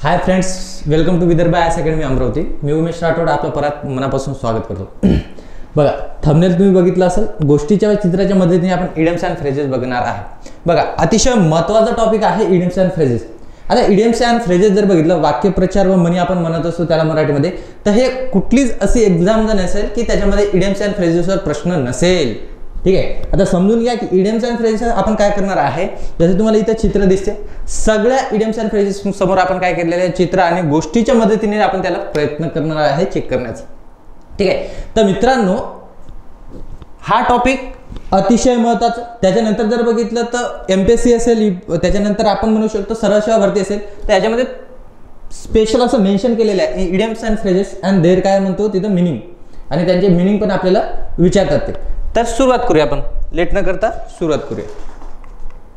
High friends, welcome to Vidarbha IAS academy Amravati. मी उमेश राठोड आपलं परत मनापासून स्वागत करतो. बघा, थंबनेल तुम्ही बघितलं असेल. गोष्टीच्या व चित्राच्या मदतीने आपण इडियम्स अँड फ्रेजेस बघणार आहे. बघा, अतिशय महत्त्वाचा टॉपिक आहे इडियम्स अँड फ्रेजेस. आता इडियम्स अँड फ्रेजेस जर बघितलं, वाक्यप्रचार व म्हणी आपण म्हणत असतो त्याला मराठीमध्ये, तर हे कुठलीच अशी एक्झाम जर नसेल की त्याच्यामध्ये इडियम्स अँड फ्रेजेसवर प्रश्न नसेल. ठीक आहे. आता समजून घ्या की इडियम्स अँड फ्रेजेस आपण काय करणार आहे. जसे तुम्हाला इथं चित्र दिसते, सगळ्या इडियम्स अँड फ्रेजेस समोर आपण काय केलेलं आहे, चित्र आणि गोष्टीच्या मदतीने आपण त्याला प्रयत्न करणार आहे चेक करण्याचा. ठीक आहे. तर मित्रांनो, हा टॉपिक अतिशय महत्त्वाचा. त्याच्यानंतर जर बघितलं तर एमपीएससी असेल, त्याच्यानंतर आपण म्हणू शकतो सरळ सेवा भरती असेल, तर याच्यामध्ये स्पेशल असं मेन्शन केलेलं आहे idioms and phrases and there काय म्हणतो तिथं मिनिंग, आणि त्यांचे मिनिंग पण आपल्याला विचारतात ते. तर सुरुवात करूया आपण, लेट न करता सुरुवात करूया.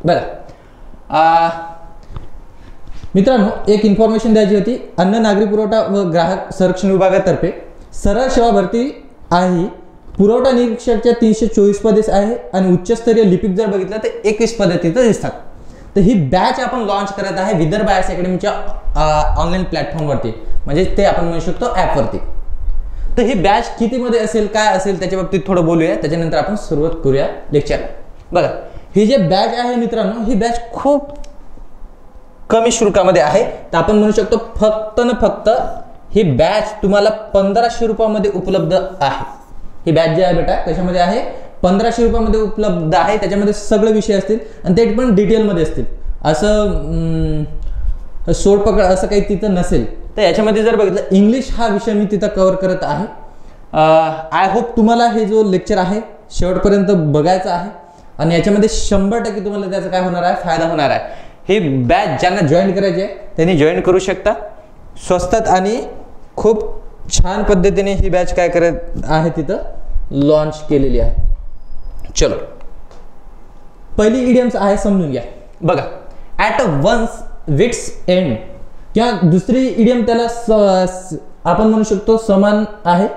बघा मित्रांनो, एक इन्फॉर्मेशन द्यायची होती. अन्न नागरी पुरवठा व ग्राहक संरक्षण विभागातर्फे सरळ सेवा भरती आहे. पुरवठा निरीक्षकच्या 324 पदे आहे आणि उच्चस्तरीय लिपिक जर बघितलं तर 21 पदे तिथं दिसतात. तर ही बॅच आपण लॉन्च करत आहे विदर्भ आयएस अकॅडमीच्या ऑनलाईन प्लॅटफॉर्मवरती, म्हणजे ते आपण म्हणू शकतो ॲपवरती. तर ही बॅच कितीमध्ये असेल, काय असेल त्याच्या बाबतीत थोडं बोलूया, त्याच्यानंतर आपण सुरुवात करूया लेक्चर. बघा, ही जे बॅच आहे मित्रांनो, ही बॅच खूप कमी शुल्कामध्ये आहे. तर आपण म्हणू शकतो फक्त न फक्त ही बॅच तुम्हाला 1500 रुपयामध्ये उपलब्ध आहे. ही बॅच जी आहे बेटा त्याच्यामध्ये आहे 1500 रुपयामध्ये उपलब्ध आहे. त्याच्यामध्ये सगळे विषय असतील आणि ते पण डिटेलमध्ये असतील. असं सोडपकड असं काही तिथं नसेल. तर याच्यामध्ये जर बघितलं, इंग्लिश हा विषय मी तिथं कव्हर करत आहे. आय होप तुम्हाला हे जो लेक्चर आहे शेवटपर्यंत बघायचा आहे आणि याच्यामध्ये 100% तुम्हाला त्याचा काय होणार आहे, फायदा होणार आहे. ही बॅच ज्यांना जॉईन करायची आहे त्यांनी जॉईन करू शकता. स्वस्तात आणि खूप छान पद्धतीने ही बॅच काय करत आहे तिथं लॉन्च केलेली आहे. चलो, पहिली इडियम्स आहे समजून घ्या. बघा, ॲट वन्स विट्स एंड, किंवा दुसरी इडियम त्याला आपण म्हणू शकतो समान आहे.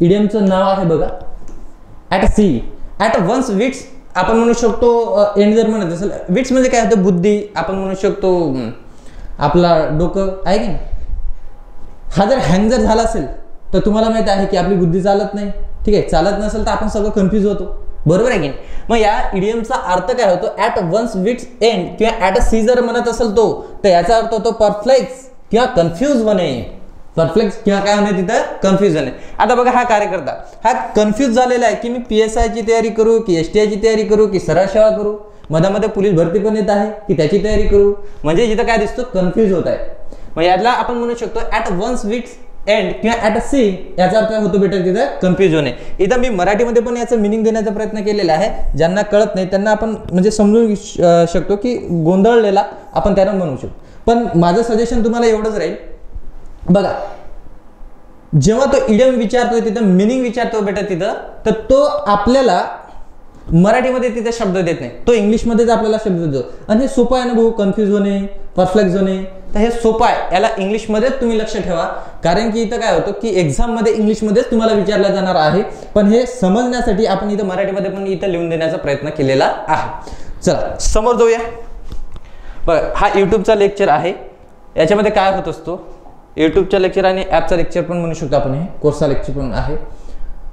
इडियमचं नाव आहे बघा at sea. At one's wits आपण म्हणू शकतो एंड जर म्हणत असेल. विट्स म्हणजे काय होतं, बुद्धी आपण म्हणू शकतो, आपला डोकं आहे की. हा जर हँग जर झाला असेल तर तुम्हाला माहित आहे की आपली बुद्धी चालत नाही. ठीक आहे, चालत नसेल तर आपण सगळं कन्फ्यूज होतो, बरोबर आहे की. मग या इडियमचा अर्थ काय होतो, ॲट वन्स विट्स एंड किंवा ॲट अ सी जर म्हणत असेल तो, तर याचा अर्थ होतो परफ्लेक्स किंवा कन्फ्यूज होणे. परफ्लेक्स किंवा काय होणे तिथं कन्फ्यूज होणे. आता बघा, हा कार्यकर्ता हा कन्फ्यूज झालेला आहे की मी PSI ची तयारी करू की STI ची तयारी करू की सरळ सेवा करू. मधामध्ये पोलीस भरती पण येत आहे की त्याची तयारी करू. म्हणजे जिथं काय दिसतो, कन्फ्यूज होत आहे. मग यातला आपण म्हणू शकतो ॲट वन्स विट्स एंड किंवा ॲट अ सी, याचा अर्थ होतो बेटर तिथं कन्फ्यूज होणे. इथं मी मराठीमध्ये पण याचं मिनिंग देण्याचा प्रयत्न केलेला आहे. ज्यांना कळत नाही त्यांना आपण म्हणजे समजून शकतो की गोंधळलेला आपण त्यांना म्हणू शकतो. पण माझं सजेशन तुम्हाला एवढंच राहील. बघा, जेव्हा तो इडियम विचारतोय तिथं मिनिंग विचारतो बेटा तिथं, तर तो आपल्याला मराठीमध्ये तिथे शब्द देत नाही, तो इंग्लिशमध्येच आपल्याला शब्द देतो. आणि हे सोपं आहे ना भाऊ, कन्फ्यूज होणे, परफ्लेक्स होणे. तर हे सोपं आहे, याला इंग्लिशमध्येच तुम्ही लक्ष ठेवा. कारण की इथं काय होतं की एक्झाममध्ये इंग्लिशमध्येच तुम्हाला विचारलं जाणार आहे. पण हे समजण्यासाठी आपण इथं मराठीमध्ये पण इथं लिहून देण्याचा प्रयत्न केलेला आहे. चला समोर जाऊया. बघा, हा यूट्यूबचा लेक्चर आहे. याच्यामध्ये काय होत असतो, यूट्यूबचा लेक्चर आणि ॲपचा लेक्चर पण म्हणू शकतो आपण, हे कोर्सचा लेक्चर पण आहे.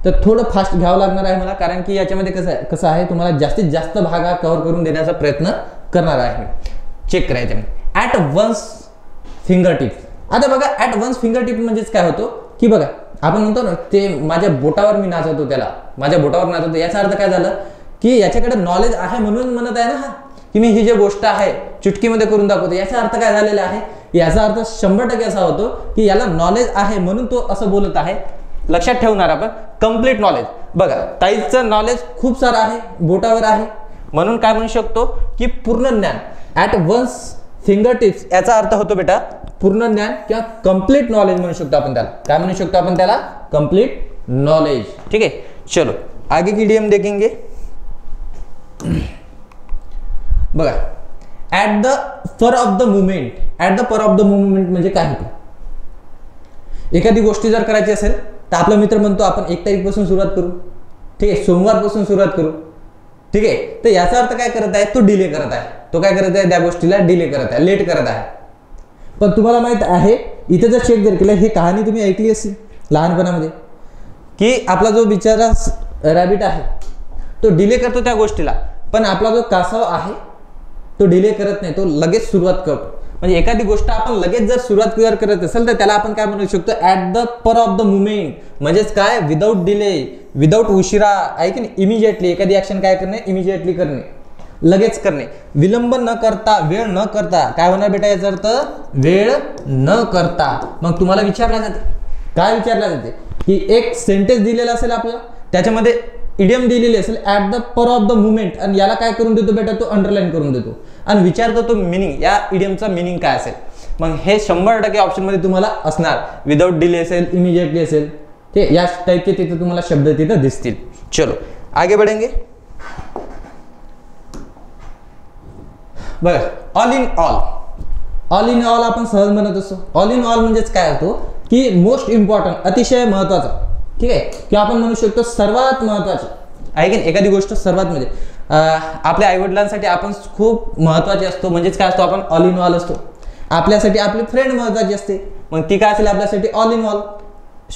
तर थोडं फास्ट घ्यावं लागणार आहे मला, कारण की याच्यामध्ये कसं आहे तुम्हाला जास्तीत जास्त भाग कव्हर करून देण्याचा प्रयत्न करणार आहे. चेक करायचं ॲट वन्स फिंगर टिप्स. आता बघा, ॲट वन्स फिंगर टिप म्हणजेच काय होतो की बघा, आपण म्हणतो ना ते माझ्या बोटावर मी नाचवतो, त्याला माझ्या बोटावर नाचवतो. याचा अर्थ काय झालं की याच्याकडे नॉलेज आहे म्हणून म्हणत आहे ना हा, की मी ही जी गोष्ट आहे चुटकीमध्ये करून दाखवतो. याचा अर्थ काय झालेला आहे, याचा अर्थ 100% असा होतो की याला नॉलेज आहे म्हणून तो असं बोलत आहे. लक्षात ठेवणार आपण कम्प्लीट नॉलेज. बघा, ताईचं नॉलेज खूप सारं आहे, बोटावर आहे, म्हणून काय म्हणू शकतो की पूर्ण ज्ञान. ॲट वन्स फिंगर टिप्स याचा अर्थ होतो बेटा पूर्ण ज्ञान किंवा कम्प्लीट नॉलेज म्हणू शकतो आपण त्याला. काय म्हणू शकतो आपण त्याला, कम्प्लीट नॉलेज. ठीक आहे, चलो आगे की इडियम देखेंगे. बघा, at the fore of the movement. At the fore of the movement म्हणजे काय होतं, एखादी गोष्टी जर करायची असेल तर आपला मित्र म्हणतो आपण 1 तारीखपासून सुरुवात करू. ठीक आहे, सोमवारपासून सुरुवात करू. ठीक आहे, तर याचा अर्थ काय करत आहे, तो डिले करत आहे. तो काय करत आहे, त्या गोष्टीला डिले करत आहे, लेट करत आहे. पण तुम्हाला माहित आहे इथे जर चेक जर केलं, ही कहाणी तुम्ही ऐकली असेल लहानपणामध्ये, की आपला जो बिचारा रॅबिट आहे तो डिले करतो त्या गोष्टीला, पण आपला जो कासव आहे तो डिले करत नाही, तो लगेच सुरुवात करतो. म्हणजे एखादी गोष्ट आपण लगेच जर सुरुवात करत असेल तर त्याला आपण काय म्हणू शकतो, at the per of the movement. म्हणजेच काय, विदाऊट डिले, विदाऊट उशिरा आहे की नाही, इमिजिएटली एखादी ऍक्शन काय करणे, इमिजिएटली करणे, लगेच करणे, विलंब न करता, वेळ न करता. काय होणार बेटा याचा अर्थ, वेळ न करता. मग तुम्हाला विचारला जाते, काय विचारला जाते, की एक सेंटेन्स दिलेला असेल आपल्याला, त्याच्यामध्ये इडियम दिलेली असेल at the per of the movement, आणि याला काय करून देतो बेटा, तो अंडरलाईन करून देतो आणि विचारतो तो मिनिंग, या इडियमचा मिनिंग काय असेल. मग हे 100% ऑप्शन मध्ये तुम्हाला असणार, विदाऊट डिले असेल, इमिजिएटली असेल, ते या टाइपचे तिथे तुम्हाला शब्द तिथे दिसतील. चलो आगे बढ़ेंगे. बघा, all in all. All in all आपण सहज म्हणत असतो. ऑल इन ऑल म्हणजेच काय होतो, की मोस्ट इम्पॉर्टंट, अतिशय महत्वाचा, ठीक आहे, किंवा आपण म्हणू शकतो सर्वात महत्वाचं आहे की एखादी गोष्ट सर्वात म्हणजे आपल्या आईवडिलांसाठी आपण खूप महत्वाचे असतो. म्हणजेच काय असतो, आपण ऑल इन ऑल असतो. आपल्यासाठी आपली फ्रेंड महत्वाची असते, मग ती काय असेल आपल्यासाठी, all in all,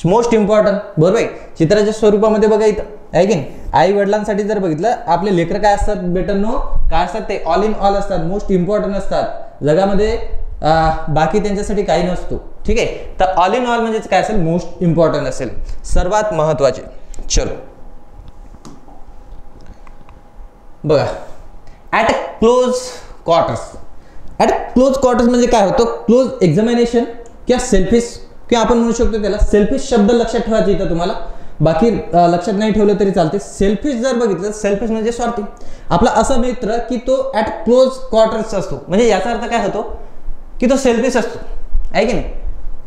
most important. बरोबर आहे. चित्राच्या स्वरूपामध्ये बघा इथं आहे की नाही, आई वडिलांसाठी जर बघितलं, आपले लेकर काय असतात बेटांनो, काय असतात, ते ऑल इन ऑल असतात, मोस्ट इम्पॉर्टंट असतात जगामध्ये. बाकी त्यांच्यासाठी काही नसतो. ठीक आहे. तर ऑल इन ऑल म्हणजेच काय असेल, मोस्ट इम्पॉर्टंट असेल, सर्वात महत्वाचे. चलो बघा, at close quarters. At close quarters म्हणजे काय होतं, क्लोज एक्झामिनेशन किंवा सेल्फिश, किंवा आपण म्हणू शकतो त्याला सेल्फिश शब्द लक्षात ठेवायचे इथं तुम्हाला, बाकी लक्षात नाही ठेवलं तरी चालते. सेल्फिश जर बघितलं, सेल्फिश म्हणजे स्वार्थी. आपला असा मित्र की तो ॲट क्लोज क्वार्टर्स असतो, म्हणजे याचा अर्थ काय होतो, की तो सेल्फिश असतो, आहे की नाही.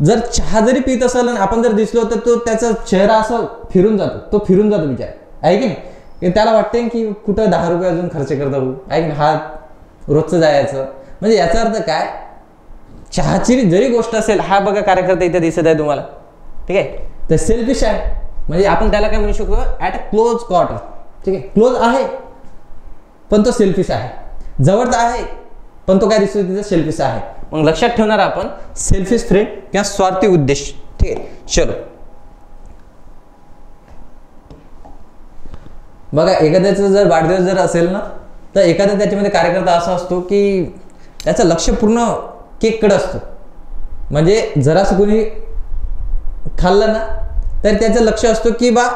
जर चहा जरी पित असेल आणि आपण जर दिसलो तर तो त्याचा चेहरा असं फिरून जातो, तो फिरून जातो विचार, आहे की नाही. त्याला वाटते की कुठं 10 रुपये अजून खर्च करता हो, आहे की नाही, हा रोजचं जायचं. म्हणजे याचा अर्थ काय, चहाची जरी गोष्ट असेल, हा बघा कार्यकर्ता इथे दिसत आहे तुम्हाला, ठीक आहे, तर सेल्फिश आहे. म्हणजे आपण त्याला काय म्हणू शकतो, ॲट क्लोज क्वार्टर. ठीक आहे, क्लोज आहे पण तो सेल्फिश आहे, जवळचा आहे पण तो काय दिसतो तिथे सेल्फिश आहे. मग लक्षात ठेवणार आपण सेल्फिश फ्रेंड किंवा स्वार्थी उद्देश. ठीक आहे. चलो बघा, एखाद्याचा जर वाढदिवस जर असेल ना, तर एखादा त्याच्यामध्ये कार्यकर्ता असा असतो की त्याचं लक्ष पूर्ण केककडे असतो. म्हणजे जरासं कोणी खाल्लं ना तर त्याचं लक्ष असतो की बा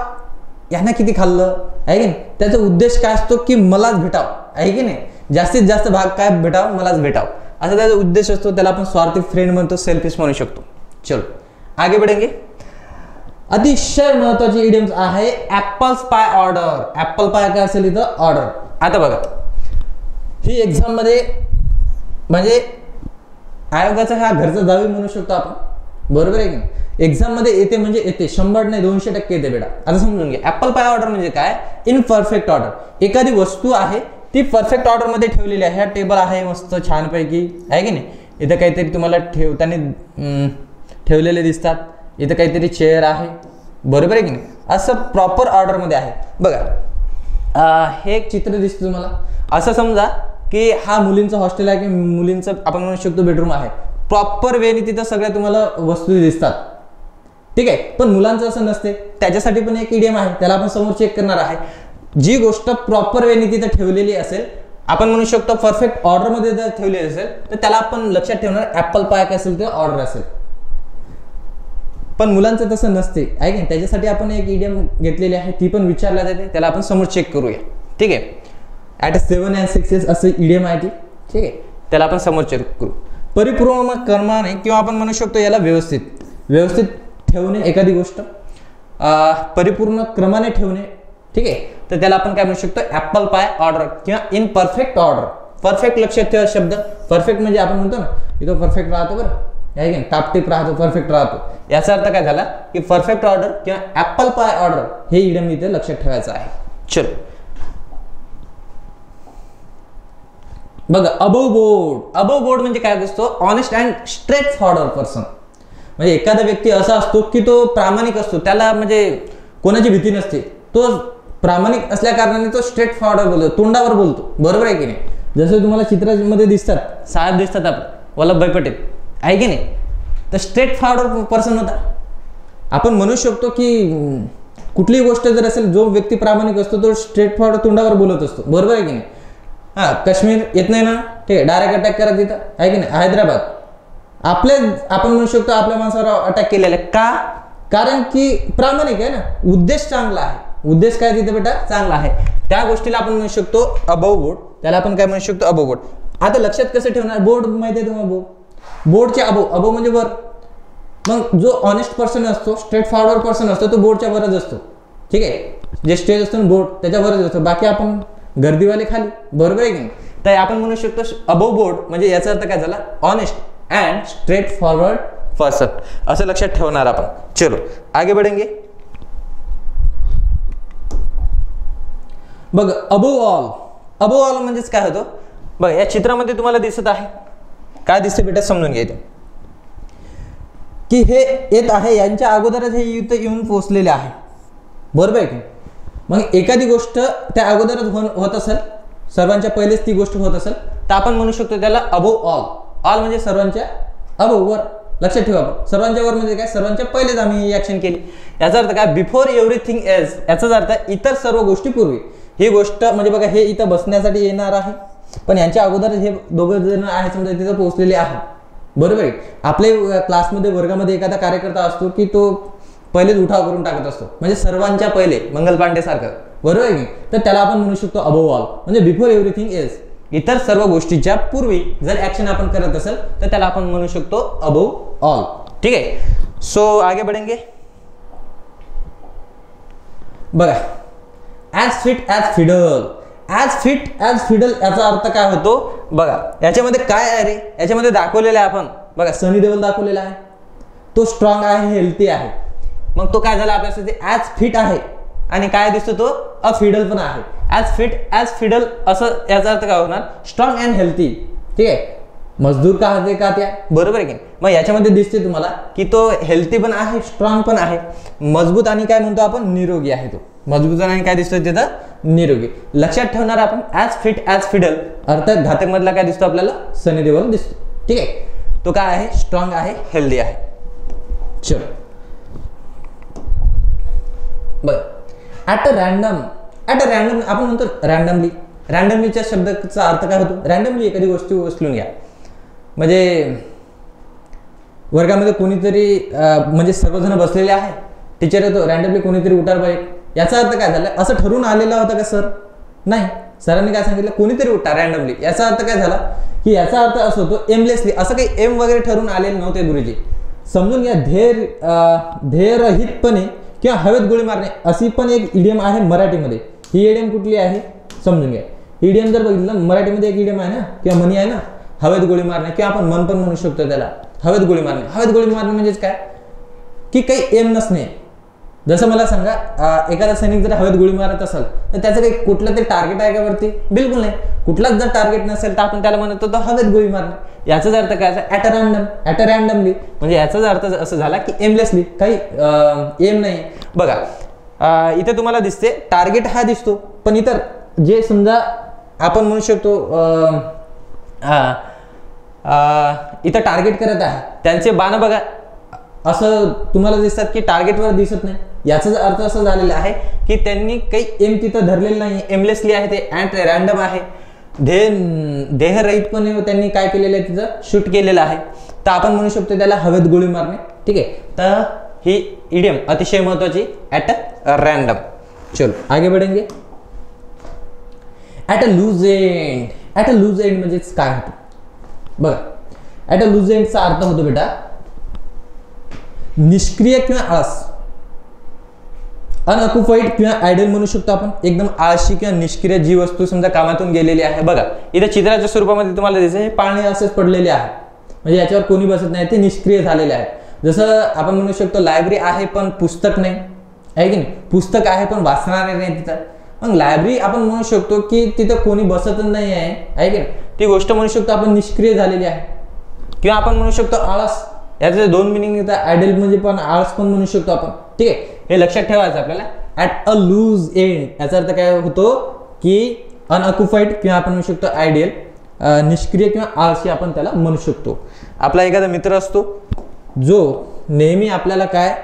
यांना किती खाल्लं, आहे की नाही. त्याचा उद्देश काय असतो की मलाच भेटावं, आहे की नाही, जास्तीत जास्त भाग काय भेटावं, मलाच भेटावं, असा त्याचा उद्देश असतो. त्याला आपण स्वार्थी फ्रेंड म्हणतो, सेल्फिश म्हणू शकतो. चलो आगे बढ़ेंगे. अतिशय महत्वाची इडियम्स आहे ऍपल्स पाय ऑर्डर. ऍपल पाय काय असेल इथं, ऑर्डर. आता बघा, ही एक्झाम मध्ये म्हणजे आयोगाचा हा घरचा जावी म्हणू शकतो आपण, बरोबर आहे की नाही. एक्झाम मध्ये येते म्हणजे येते, 100 नाही 200% येते बेटा. आता समजून घ्या, ऍपल पाय ऑर्डर म्हणजे काय, इन परफेक्ट ऑर्डर. एखादी वस्तू आहे ती परफेक्ट ऑर्डर मध्ये ठेवलेली आहे. हा टेबल आहे मस्त छानपैकी, आहे की नाही. इथं काहीतरी तुम्हाला ठेवताना ठेवलेले दिसतात, इथं काहीतरी चेअर आहे, बरोबर आहे की नाही. असं प्रॉपर ऑर्डर मध्ये आहे. बघा, हे एक चित्र दिसतं तुम्हाला. असं समजा की हा मुलींचं हॉस्टेल आहे, की मुलींचं आपण म्हणू शकतो बेडरूम आहे. प्रॉपर वेने तिथं सगळ्या तुम्हाला वस्तू दिसतात, ठीक आहे. पण मुलांचं असं नसते, त्याच्यासाठी पण एक इडियम आहे, त्याला आपण समोर चेक करणार आहे. जी गोष्ट प्रॉपर वेने तिथं ठेवलेली असेल, आपण म्हणू शकतो परफेक्ट ऑर्डर मध्ये जर ठेवलेली असेल, तर त्याला आपण लक्षात ठेवणार ऍपल पाय काय असेल ते ऑर्डर असेल. पण मुलांचं तसं नसते, आहे की. त्याच्यासाठी आपण एक इडियम घेतलेली आहे, ती पण विचारल्या जाते, त्याला आपण समोर चेक करूया. ठीक आहे. ॲट 7 and 6 असं इडियम आहे ती, ठीक आहे. त्याला आपण समोर चेक करू. परिपूर्ण क्रमाने किंवा आपण म्हणू शकतो याला व्यवस्थित ठेवणे, एखादी गोष्ट परिपूर्ण क्रमाने ठेवणे, ठीक आहे. तर त्याला आपण काय म्हणू शकतो, ऍपल पाय ऑर्डर किंवा इन परफेक्ट ऑर्डर. परफेक्ट लक्षात ठेवा शब्द. परफेक्ट म्हणजे आपण म्हणतो ना, इथं परफेक्ट राहतो, बरं आहे की, टापटीप राहतो, परफेक्ट राहतो. याचा अर्थ काय झाला की परफेक्ट ऑर्डर किंवा ऍपल पाय ऑर्डर हे इडियम इथे लक्षात ठेवायचं आहे. चलो बघा, अबोव बोर्ड. अबोव बोर्ड म्हणजे काय असतो, honest and straight forward person. म्हणजे एखादा व्यक्ती असा असतो की तो प्रामाणिक असतो, त्याला म्हणजे कोणाची भीती नसते. तो प्रामाणिक असल्या कारणाने तो स्ट्रेट फॉरवर्ड बोलतो, तोंडावर बोलतो, बरोबर आहे की नाही. जसं तुम्हाला चित्रामध्ये दिसतात, साहेब दिसतात आपण, वल्लभभाई पटेल, आहे की नाही, तर स्ट्रेट फॉरवर्ड पर्सन होता. आपण म्हणू शकतो की कुठलीही गोष्ट जर असेल, जो व्यक्ती प्रामाणिक असतो तो स्ट्रेट फॉरवर्ड तोंडावर बोलत असतो, बरोबर आहे की नाही. हां, काश्मीर येत नाही ना, ठीक आहे, डायरेक्ट अटॅक करा तिथं, आहे की नाही. हैदराबाद आपण म्हणू शकतो आपल्या माणसावर अटॅक केलेला आहे. का? कारण की प्रामाणिक आहे ना, उद्देश चांगला आहे. उद्देश काय तिथे बेटा? चांगला आहे. त्या गोष्टीला आपण म्हणू शकतो अबोव बोर्ड, त्याला आपण काय म्हणू शकतो? Above board. आता लक्षात कसं ठेवणार? बोर्ड माहिती आहे तुम्हाला? बोर्डचे अबोव म्हणजे वर. मग जो ऑनेस्ट पर्सन असतो, स्ट्रेट फॉरवर्ड पर्सन असतो, तो बोर्डच्या वरच असतो, ठीक आहे. जे स्टेज असतो ना बोर्ड, त्याच्या वरच असतो, बाकी आपण गर्दीवाले खाली, बरोबर आहे की नाही. तर आपण म्हणू शकतो अबोव बोर्ड म्हणजे याचा अर्थ काय झाला? Honest and straight forward person, असं लक्षात ठेवणार आपण. चलो आगे बढ़ेंगे. बघ, अबोव ऑल म्हणजेच काय होतं? बघ, या चित्रामध्ये तुम्हाला दिसत आहे, काय दिसते बेटा? समजून घ्यायचं की हे येत आहे, यांच्या अगोदरच हे युद्ध येऊन पोहोचलेले आहे, बरोबर आहे की. मग एखादी गोष्ट त्या अगोदरच होत असेल, सर्वांच्या पहिलेच ती गोष्ट होत असेल, तर आपण म्हणू शकतो त्याला अबोव ऑल म्हणजे सर्वांच्या अबोव, वर. लक्षात ठेवा, सर्वांच्या वर म्हणजे काय? सर्वांच्या पहिलेच आम्ही ही ऍक्शन केली. याचा अर्थ काय? बिफोर एव्हरीथिंग एल्स, याचाच अर्थ इतर सर्व गोष्टी पूर्वी. ही गोष्ट म्हणजे बघा, हे इथं बसण्यासाठी येणार आहे, पण यांच्या अगोदर हे दोघं जण आहेत समजा तिथं पोहोचलेले आहेत, बरोबर आहे. आपल्या क्लासमध्ये, वर्गामध्ये एखादा कार्यकर्ता असतो की तो पहिलेच उठाव करून टाकत असतो, म्हणजे सर्वांच्या पहिले, मंगल पांडे सारखं, बरोबर आहे की. तर त्याला आपण म्हणू शकतो अबोव ऑल, म्हणजे बिफोर एव्हरीथिंग एल्स, इतर सर्व गोष्टीच्या पूर्वी जर ऍक्शन आपण करत असेल तर त्याला आपण म्हणू शकतो अबोव ऑल, ठीक आहे. सो आगे बढ़ेंगे. बघा, ॲज फिट ॲज फिडल याचा अर्थ काय होतो? बघा, याच्यामध्ये काय आहे रे? याच्यामध्ये दाखवलेलं आहे आपण, बघा, सनी देओल दाखवलेला आहे, तो स्ट्रॉंग आहे, हेल्थी आहे. मग तो काय झाला आपल्यासाठी? ॲज फिट आहे, आणि काय दिसतो तो? अफिडल पण आहे. ॲज फिट ॲज फिडल असं याचा अर्थ काय होणार? स्ट्रॉंग अँड हेल्थी, ठीक आहे. मजदूर का होते का त्या, बरोबर आहे की. मग याच्यामध्ये दिसते तुम्हाला की तो हेल्थी पण आहे, स्ट्रॉंग पण आहे, मजबूत, आणि काय म्हणतो आपण? निरोगी आहे. तो मजबूत आणि काय दिसतो तिथं? निरोगी. लक्षात ठेवणार आपण ॲज फिट ॲज फिडल, अर्थात घातक मधला काय दिसतो आपल्याला? सनी देओल दिसतो, ठीक आहे. तो काय आहे? स्ट्रॉंग आहे, हेल्दी आहे. चलो बर. ॲट अ रॅन्डम आपण म्हणतो रॅन्डमलीच्या शब्दाचा अर्थ काय होतो? रॅन्डमली एखादी गोष्ट उचलून घ्या, म्हणजे वर्गामध्ये कोणीतरी म्हणजे सर्वजण बसलेले आहे, टीचर येतो, रॅन्डमली कोणीतरी उठार पाहिजे. याचा अर्थ काय झाला? असं ठरवून आलेला होता का सर? नाही, सरांनी काय सांगितलं? कोणीतरी उठा रॅन्डमली. याचा अर्थ काय झाला की याचा अर्थ असं होतो एमलेसली, असं काही एम वगैरे ठरवून आलेले नव्हते गुरुजी. समजून घ्या. ध्येयरहितपणे किंवा हवेत गोळी मारणे अशी पण एक इडियम आहे मराठीमध्ये. ही इडियम कुठली आहे समजून घ्या. इडियम जर बघितलं मराठीमध्ये एक इडियम आहे ना, किंवा म्हणी आहे ना, हवेत गोळी मारणे, किंवा आपण मन पण म्हणू शकतो त्याला हवेत गोळी मारणे. हवेत गोळी मारणे म्हणजेच काय की काही एम नसणे. जसं मला सांगा, एखादा सैनिक जर हवेत गोळी मारत असेल तर त्याचं काही कुठलं तरी टार्गेट आहे का वरती? बिलकुल नाही. कुठलाच जर टार्गेट नसेल तर आपण त्याला म्हणतो तो हवेत गोळी मारणे. याचाच अर्थ काय? ॲट अ रॅन्डमली, म्हणजे याचाच अर्थ असं झाला की एमलेसली, काही एम नाही. बघा, इथे तुम्हाला दिसते टार्गेट हा दिसतो, पण इतर जे समजा आपण म्हणू शकतो इथं टार्गेट करत आहे त्यांचे बाण बघा असं तुम्हाला दिसतात की टार्गेटवर दिसत नाही. याचाच अर्थ असं झालेला आहे की त्यांनी काही एम तिथं धरलेलं नाही, एमलेसली आहे ते, ॲट रॅन्डम आहे, देहरहितपणे त्यांनी काय केलेलं आहे? तिथं शूट केलेलं आहे. तर आपण म्हणू शकतो त्याला हवेत गोळी मारणे, ठीक आहे. तर ही इडियम अतिशय महत्वाची, ॲट अ रॅन्डम. चलो आगे बढ़ेंगे. ॲट अ लूज एंड म्हणजेच काय होतं? बघा, ॲट अ लूज एंडचा अर्थ होतो बेटा निष्क्रिय किंवा आळस, अनऑक्युपाइड किंवा आयडल म्हणू शकतो आपण. एकदम आळशी किंवा निष्क्रिय जी वस्तू समजा कामातून गेलेली आहे. बघा, इथे चित्राच्या स्वरूपामध्ये तुम्हाला दिसते हे पाळणे असेच पडलेले आहे, म्हणजे याच्यावर कोणी बसत नाही, ते निष्क्रिय झालेले आहे. जसं आपण म्हणू शकतो लायब्ररी आहे पण पुस्तक नाही, आहे की नाही? पुस्तक आहे पण वाचणारे नाही तिथं. मग लायब्ररी आपण म्हणू शकतो की तिथं कोणी बसत नाही आहे की नाही? ती गोष्ट म्हणू शकतो आपण निष्क्रिय झालेली आहे. किंवा आपण म्हणू शकतो आळस, याचे दोन मिनिंग येतात. आयडल म्हणजे पण आळस पण म्हणू शकतो आपण, ठीक आहे. हे लक्षात ठेवायचं आपल्याला. ॲट अ लूज एंड याचा अर्थ काय होतो की अनऑक्युपाइड किंवा आपण म्हणू शकतो आयडियल, निष्क्रिय किंवा आळशी आपण त्याला म्हणू शकतो. आपला एखादा मित्र असतो जो नेहमी आपल्याला काय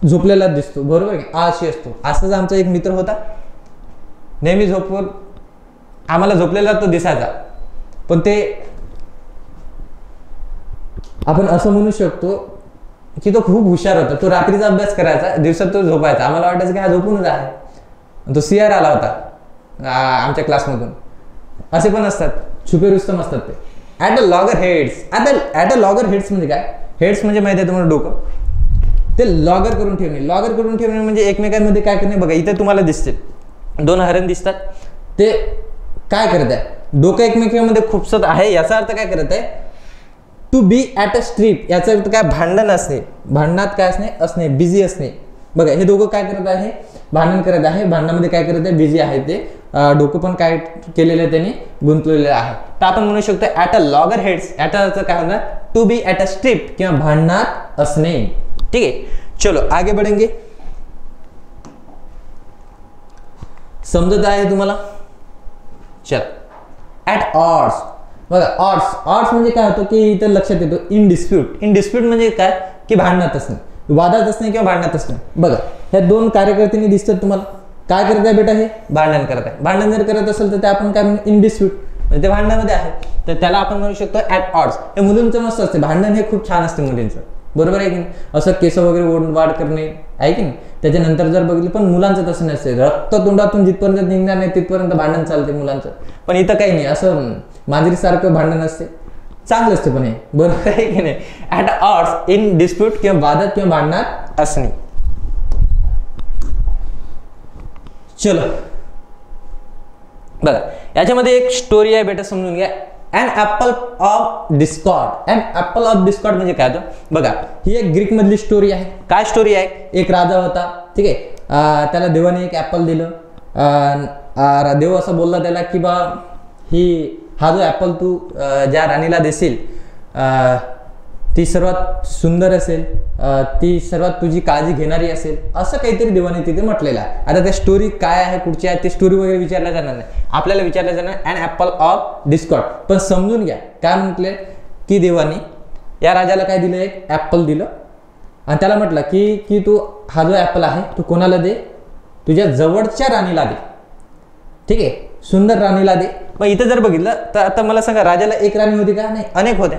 झोपलेला दिसतो, बरोबर आहे, आळशी असतो. असाच आमचा एक मित्र होता, नेहमी झोपवर आम्हाला झोपलेला तो दिसायचा, पण ते आपण असं म्हणू शकतो की तो खूप हुशार होता. तो रात्रीचा अभ्यास करायचा, दिवसात तो झोपायचा. आम्हाला वाटायचं की हा झोपूनच आहे. तो CR आला होता आमच्या क्लासमधून. असे पण असतात, छुपे रुस्तम असतात ते. At a logger heads. At a logger heads म्हणजे काय? हेड्स म्हणजे माहिती आहे तुम्हाला डोकं, ते लॉगर करून ठेवणे. लॉगर करून ठेवणे म्हणजे एकमेकांमध्ये काय करणे. बघा इथे तुम्हाला दिसते 2 हरण दिसतात, ते काय करत आहे, डोकं एकमेकांमध्ये खुपसत आहे. याचा अर्थ काय करत आहे, to be at a strife. याचा अर्थ काय, भांडण असणे, भांडणात काय असणे, बिझी असणे. बघा हे दोघं काय करत आहे, भांडण करत आहे. भांडणामध्ये काय करत आहे, बिझी आहे ते. डोकं पण काय केलेलं आहे त्यांनी, गुंतलेलं आहे. तर आपण म्हणू शकतो ॲट अ लॉगर हेड्स. याचा अर्थ काय होणार, to be at a strife किंवा भांडणात असणे. ठीक आहे, चलो आगे बढ़ेंगे. समजत आहे तुम्हाला? चल, ॲट ऑड्स. बघा ऑड्स म्हणजे काय होतं की इथं लक्षात येतो इन डिस्प्यूट. इन डिस्प्यूट म्हणजे काय की भांडणात असणे, वादात असणे किंवा भांडणात असणे. बघा ह्या 2 कार्यकर्त्यांनी दिसतात तुम्हाला. काय करत आहे बेटा, हे भांडण करत आहे. भांडण जर करत असेल तर ते आपण काय म्हणू, इन डिस्प्यूट, म्हणजे ते भांडणामध्ये आहे. तर त्याला आपण म्हणू शकतो ॲट ऑड्स. हे मुलींचं मस्त असते, भांडण हे खूप छान असते मुलींचं, बरोबर आहे की नाही. असं केस वगैरे वाढ करणे आहे की नाही. त्याच्यानंतर जर बघितलं, पण मुलांचं तसं नसते. रक्त तोंडातून जिथपर्यंत निघणार नाही तिथपर्यंत भांडण चालते मुलांचं. पण इथं काही नाही, असं मांजरीसारखं भांडण असते, चांगलं असते. पण हे बरोबर आहे की नाही. ॲट ऑड्स, इन डिस्प्यूट किंवा वादात किंवा भांडणात असणे. चलो बघा याच्यामध्ये एक स्टोरी आहे बेटा, समजून घ्या. An apple of discord. An apple of discord म्हणजे काय होतं बघा, ही एक ग्रीक मधली स्टोरी आहे. काय स्टोरी आहे, एक राजा होता, ठीक आहे. त्याला देवाने एक ॲपल दिलं. देव असं बोलला त्याला की बा हा जो ॲपल तू ज्या राणीला देशील ती सर्वात सुंदर असेल, ती सर्वात तुझी काळजी घेणारी असेल, असं काहीतरी देवाने तिथे म्हटलेलं आहे. आता त्या स्टोरी काय आहे, कुठची आहे, ते स्टोरी वगैरे विचारल्या जाणार नाही, आपल्याला विचारलं जाणार अन ॲपल ऑफ डिस्कॉर्ड. पण समजून घ्या काय म्हटले की देवाने या राजाला काय दिलं, एक ॲपल दिलं आणि त्याला म्हटलं की तू हा जो ॲपल आहे तू कोणाला दे, तुझ्या जवळच्या राणीला दे, ठीक आहे, सुंदर राणीला दे. मग इथं जर बघितलं तर आता मला सांगा, राजाला एक राणी होती का? नाही, अनेक होत्या,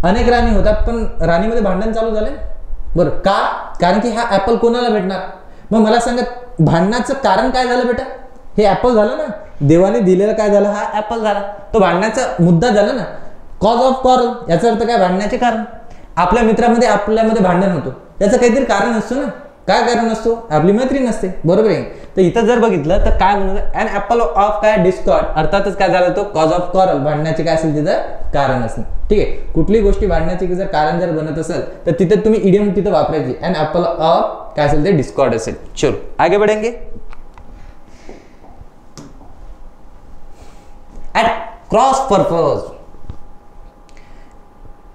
अनेक राणी होतात. पण राणीमध्ये भांडण चालू झाले. बरं का? कारण की हा ॲपल कोणाला भेटणार. मग मला सांगा भांडणाचं कारण काय झालं बेटा, हे ॲपल झालं ना, देवाने दिलेलं काय झालं, हा ॲपल झाला. तो भांडण्याचा मुद्दा झाला ना, कॉज ऑफ क्वारल. याचा अर्थ काय, भांडण्याचे कारण. आपल्या मित्रामध्ये आपल्यामध्ये भांडण होतो, त्याचं काहीतरी कारण असतो ना. काय कारण असतो, आपली मैत्री नसते, बरोबर आहे. तर इथं जर बघितलं तर काय म्हणून अन ॲपल ऑफ काय डिस्कॉर्ड, अर्थातच काय झालं, तो कॉज ऑफ क्वारल, भांडण्याचे काय असेल तिथं कारण असेल. ठीक आहे, कुठली गोष्टी भांडण्याची जर कारण जर बनत असेल तर तिथे तुम्ही इडियम तिथं वापरायची, अन ॲपल ऑफ काय असेल ते डिस्कॉर्ड असेल. चलो आगे बढ़ेंगे. At cross purpose.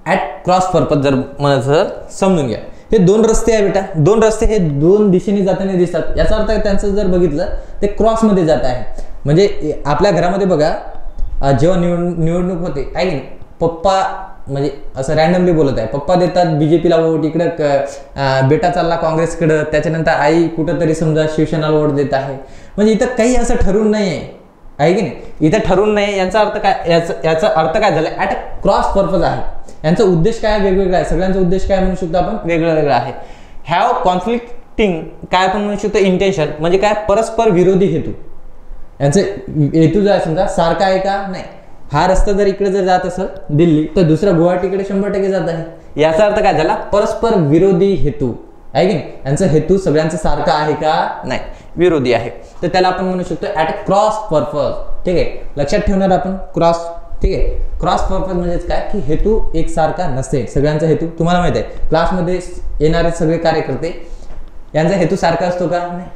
At cross purpose जर म्हणत समजून घ्या, हे 2 रस्ते आहे बेटा, 2 रस्ते हे 2 दिशेने जाताना दिसतात. याचा अर्थ त्यांचं जर बघितलं ते क्रॉस मध्ये जात आहे. म्हणजे आपल्या घरामध्ये बघा, जेव्हा निवडणूक होते आहे की नाही, पप्पा म्हणजे असं रॅन्डमली बोलत आहे, पप्पा देतात बीजेपीला वोट, इकडं बेटा चालला काँग्रेसकडं, त्याच्यानंतर आई कुठंतरी समजा शिवसेनाला वोट देत आहे. म्हणजे इथं काही असं ठरवून नाही आहे की नाही, इथं ठरवून नाही. यांचा अर्थ काय, याचा अर्थ काय झाला, ॲट क्रॉस पर्पज आहे. यांचा उद्देश काय वेगवेगळा आहे, सगळ्यांचा उद्देश काय म्हणू शकतो आपण, वेगळा वेगळा आहे. हॅव कॉन्फ्लिक्टिंग काय आपण म्हणू शकतो, इंटेन्शन म्हणजे काय, परस्पर विरोधी हेतू. यांचे हेतू जर समजा सारखा आहे का, नाही. हा रस्ता जर इकडे जर जात असेल दिल्ली, तर दुसरा गुवाहाटीकडे 100% जात आहे. याचा अर्थ काय झाला, परस्पर विरोधी हेतू आहे की नाही. यांचा हेतू सगळ्यांचा सारखा आहे का, नाही, विरोधी आहे. तर त्याला आपण म्हणू शकतो ॲट क्रॉस पर्पज. ठीक आहे, लक्षात ठेवणार आपण क्रॉस. ठीक आहे, क्रॉस पर्पज म्हणजेच काय की हेतू एकसारखा नसते. सगळ्यांचा हेतू तुम्हाला माहित आहे, क्लासमध्ये येणारे सगळे कार्यकर्ते यांचा हेतू सारखा असतो का, नाही.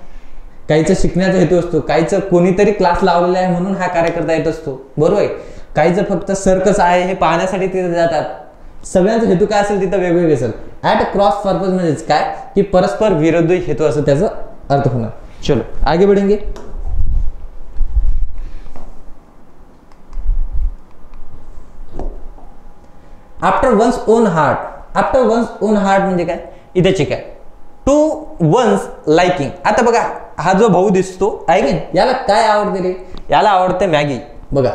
काहीचा शिकण्याचा हेतू असतो, काहीचं कोणीतरी क्लास लावलेला आहे म्हणून हा कार्यकर्ता येत असतो, बरोबर आहे. काहीचं फक्त सर्कस आहे हे पाहण्यासाठी तिथे जातात. सगळ्यांचा हेतू काय असेल तिथं वेगवेगळे असेल. ॲट क्रॉस पर्पज म्हणजेच काय की परस्पर विरोधी हेतू असं त्याचा अर्थ होणार. चलो आगे बढ़ेंगे. After one's own heart. After one's own heart म्हणजे काय, इथे चेक आहे. To one's liking. आता बघा हा जो भाऊ दिसतो आहे की नाही, याला काय आवडते रे, याला आवडते मॅगी. बघा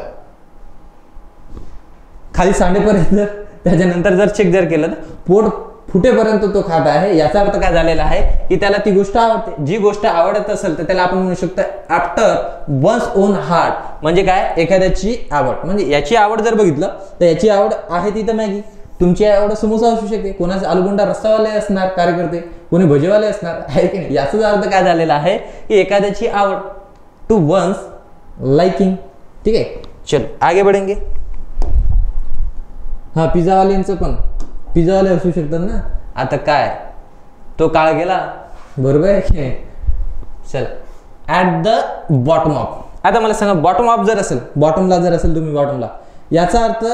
खाली सांडेपर्यंत, त्याच्यानंतर जर चेक जर केलं तर पोट फुटेपर्यंत तो खात आहे. याचा अर्थ काय झालेला आहे की त्याला ती गोष्ट आवडते. जी गोष्ट आवडत असेल तर त्याला आपण म्हणू शकतो आफ्टर वन्स ओन हार्ट. म्हणजे काय, एखाद्याची आवड. म्हणजे याची आवड जर बघितलं तर याची आवड आहे तिथं मॅगी. तुमची आवड समोसा असू शकते, कोणाचा आलूगोंडा रस्सावाले असणार कार्यकर्ते, कोणी भजीवाले असणार आहे की नाही. याचाच अर्थ काय झालेला आहे की एखाद्याची आवड. To one's liking. ठीक आहे, चल आगे बढ़ेंगे. हा पिझ्झावाल्यांचं पण पिझ्झावाले असू शकतात ना. आता काय तो काळ गेला, बरोबर आहे की नाही. चला ऍट द बॉटम ऑफ. आता मला सांगा बॉटम ऑफ जर असेल, बॉटमला जर असेल तुम्ही बॉटमला, याचा अर्थ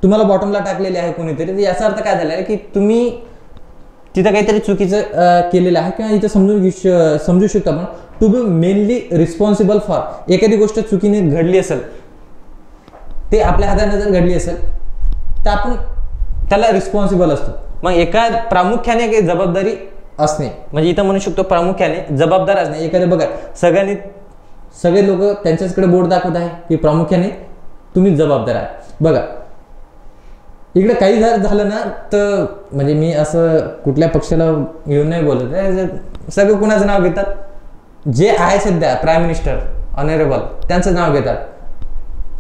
तुम्हाला बॉटमला टाकलेले आहे कोणीतरी, तर याचा अर्थ काय झालेला आहे की तुम्ही तिथं काहीतरी चुकीचं केलेलं आहे किंवा इथं समजू शकतो आपण. To be mainly responsible for. एखादी गोष्ट चुकीने घडली असेल, ते आपल्या हाताने जर घडली असेल तर आपण त्याला रिस्पॉन्सिबल असतो. मग एका प्रामुख्याने काही जबाबदारी असणे, म्हणजे इथं म्हणू शकतो प्रामुख्याने जबाबदार असणे. एखादे बघा सगळे लोक त्यांच्याकडे बोर्ड दाखवत आहे की प्रामुख्याने तुम्ही जबाबदार आहे. बघा इकडे काही झालं ना तर, म्हणजे मी असं कुठल्या पक्षाला घेऊन नाही बोलत, सगळं कुणाचं नाव घेतात, जे आहे सध्या प्राईम मिनिस्टर ऑनरेबल त्यांचं नाव घेतात.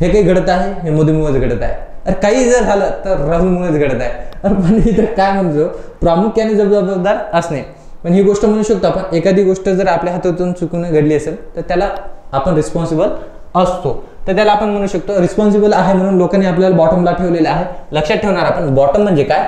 हे काही घडत आहे, हे मोदीमुळेच घडत आहे. अरे काही जर झालं तर राहुलमुळेच घडत आहे. अरे पण इथं काय म्हणतो, प्रामुख्याने जबाबदार असणे. पण ही गोष्ट म्हणू शकतो आपण, एखादी गोष्ट जर आपल्या हातातून चुकून घडली असेल तर त्याला आपण रिस्पॉन्सिबल असतो. तर त्याला आपण म्हणू शकतो रिस्पॉन्सिबल आहे, म्हणून लोकांनी आपल्याला बॉटमला ठेवलेलं आहे. लक्षात ठेवणार आपण बॉटम म्हणजे काय,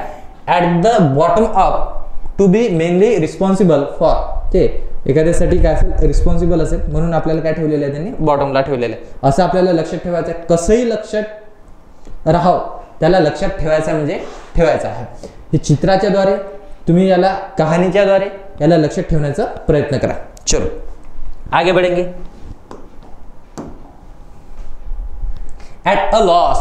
at the bottom of. To be mainly responsible for. ते एखाद्यासाठी काय असेल, रिस्पॉन्सिबल असेल, म्हणून आपल्याला काय ठेवलेलं आहे, त्यांनी बॉटमला ठेवलेलं आहे. असं आपल्याला लक्षात ठेवायचं आहे. कसंही लक्षात राहावं, त्याला लक्षात ठेवायचं म्हणजे ठेवायचं आहे. हे चित्राच्या द्वारे तुम्ही याला, कहाणीच्या द्वारे याला लक्षात ठेवण्याचा प्रयत्न करा. चलो आगे बढ़ेंगे. At a loss.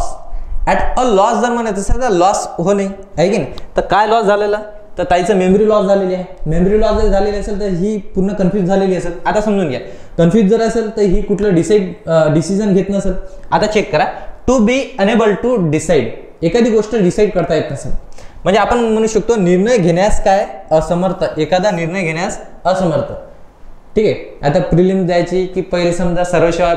At a loss जर म्हणत असेल तर लॉस होणे आहे की नाही. तर काय लॉस झालेला, तर ताईचं मेमरी लॉस झालेली आहे. मेमरी लॉस जर झालेली असेल तर ही पूर्ण कन्फ्यूज झालेली असेल. आता समजून घ्या, कन्फ्यूज जर असेल तर ही कुठलं डिसिजन घेत नसेल. आता चेक करा, to be unable to decide. एखादी गोष्ट डिसाइड करता येत नसेल, म्हणजे आपण म्हणू शकतो निर्णय घेण्यास काय असमर्थ, एखादा निर्णय घेण्यास असमर्थ. ठीक आहे. आता प्रिलिम द्यायची की पहिले समजा सर्व सेवा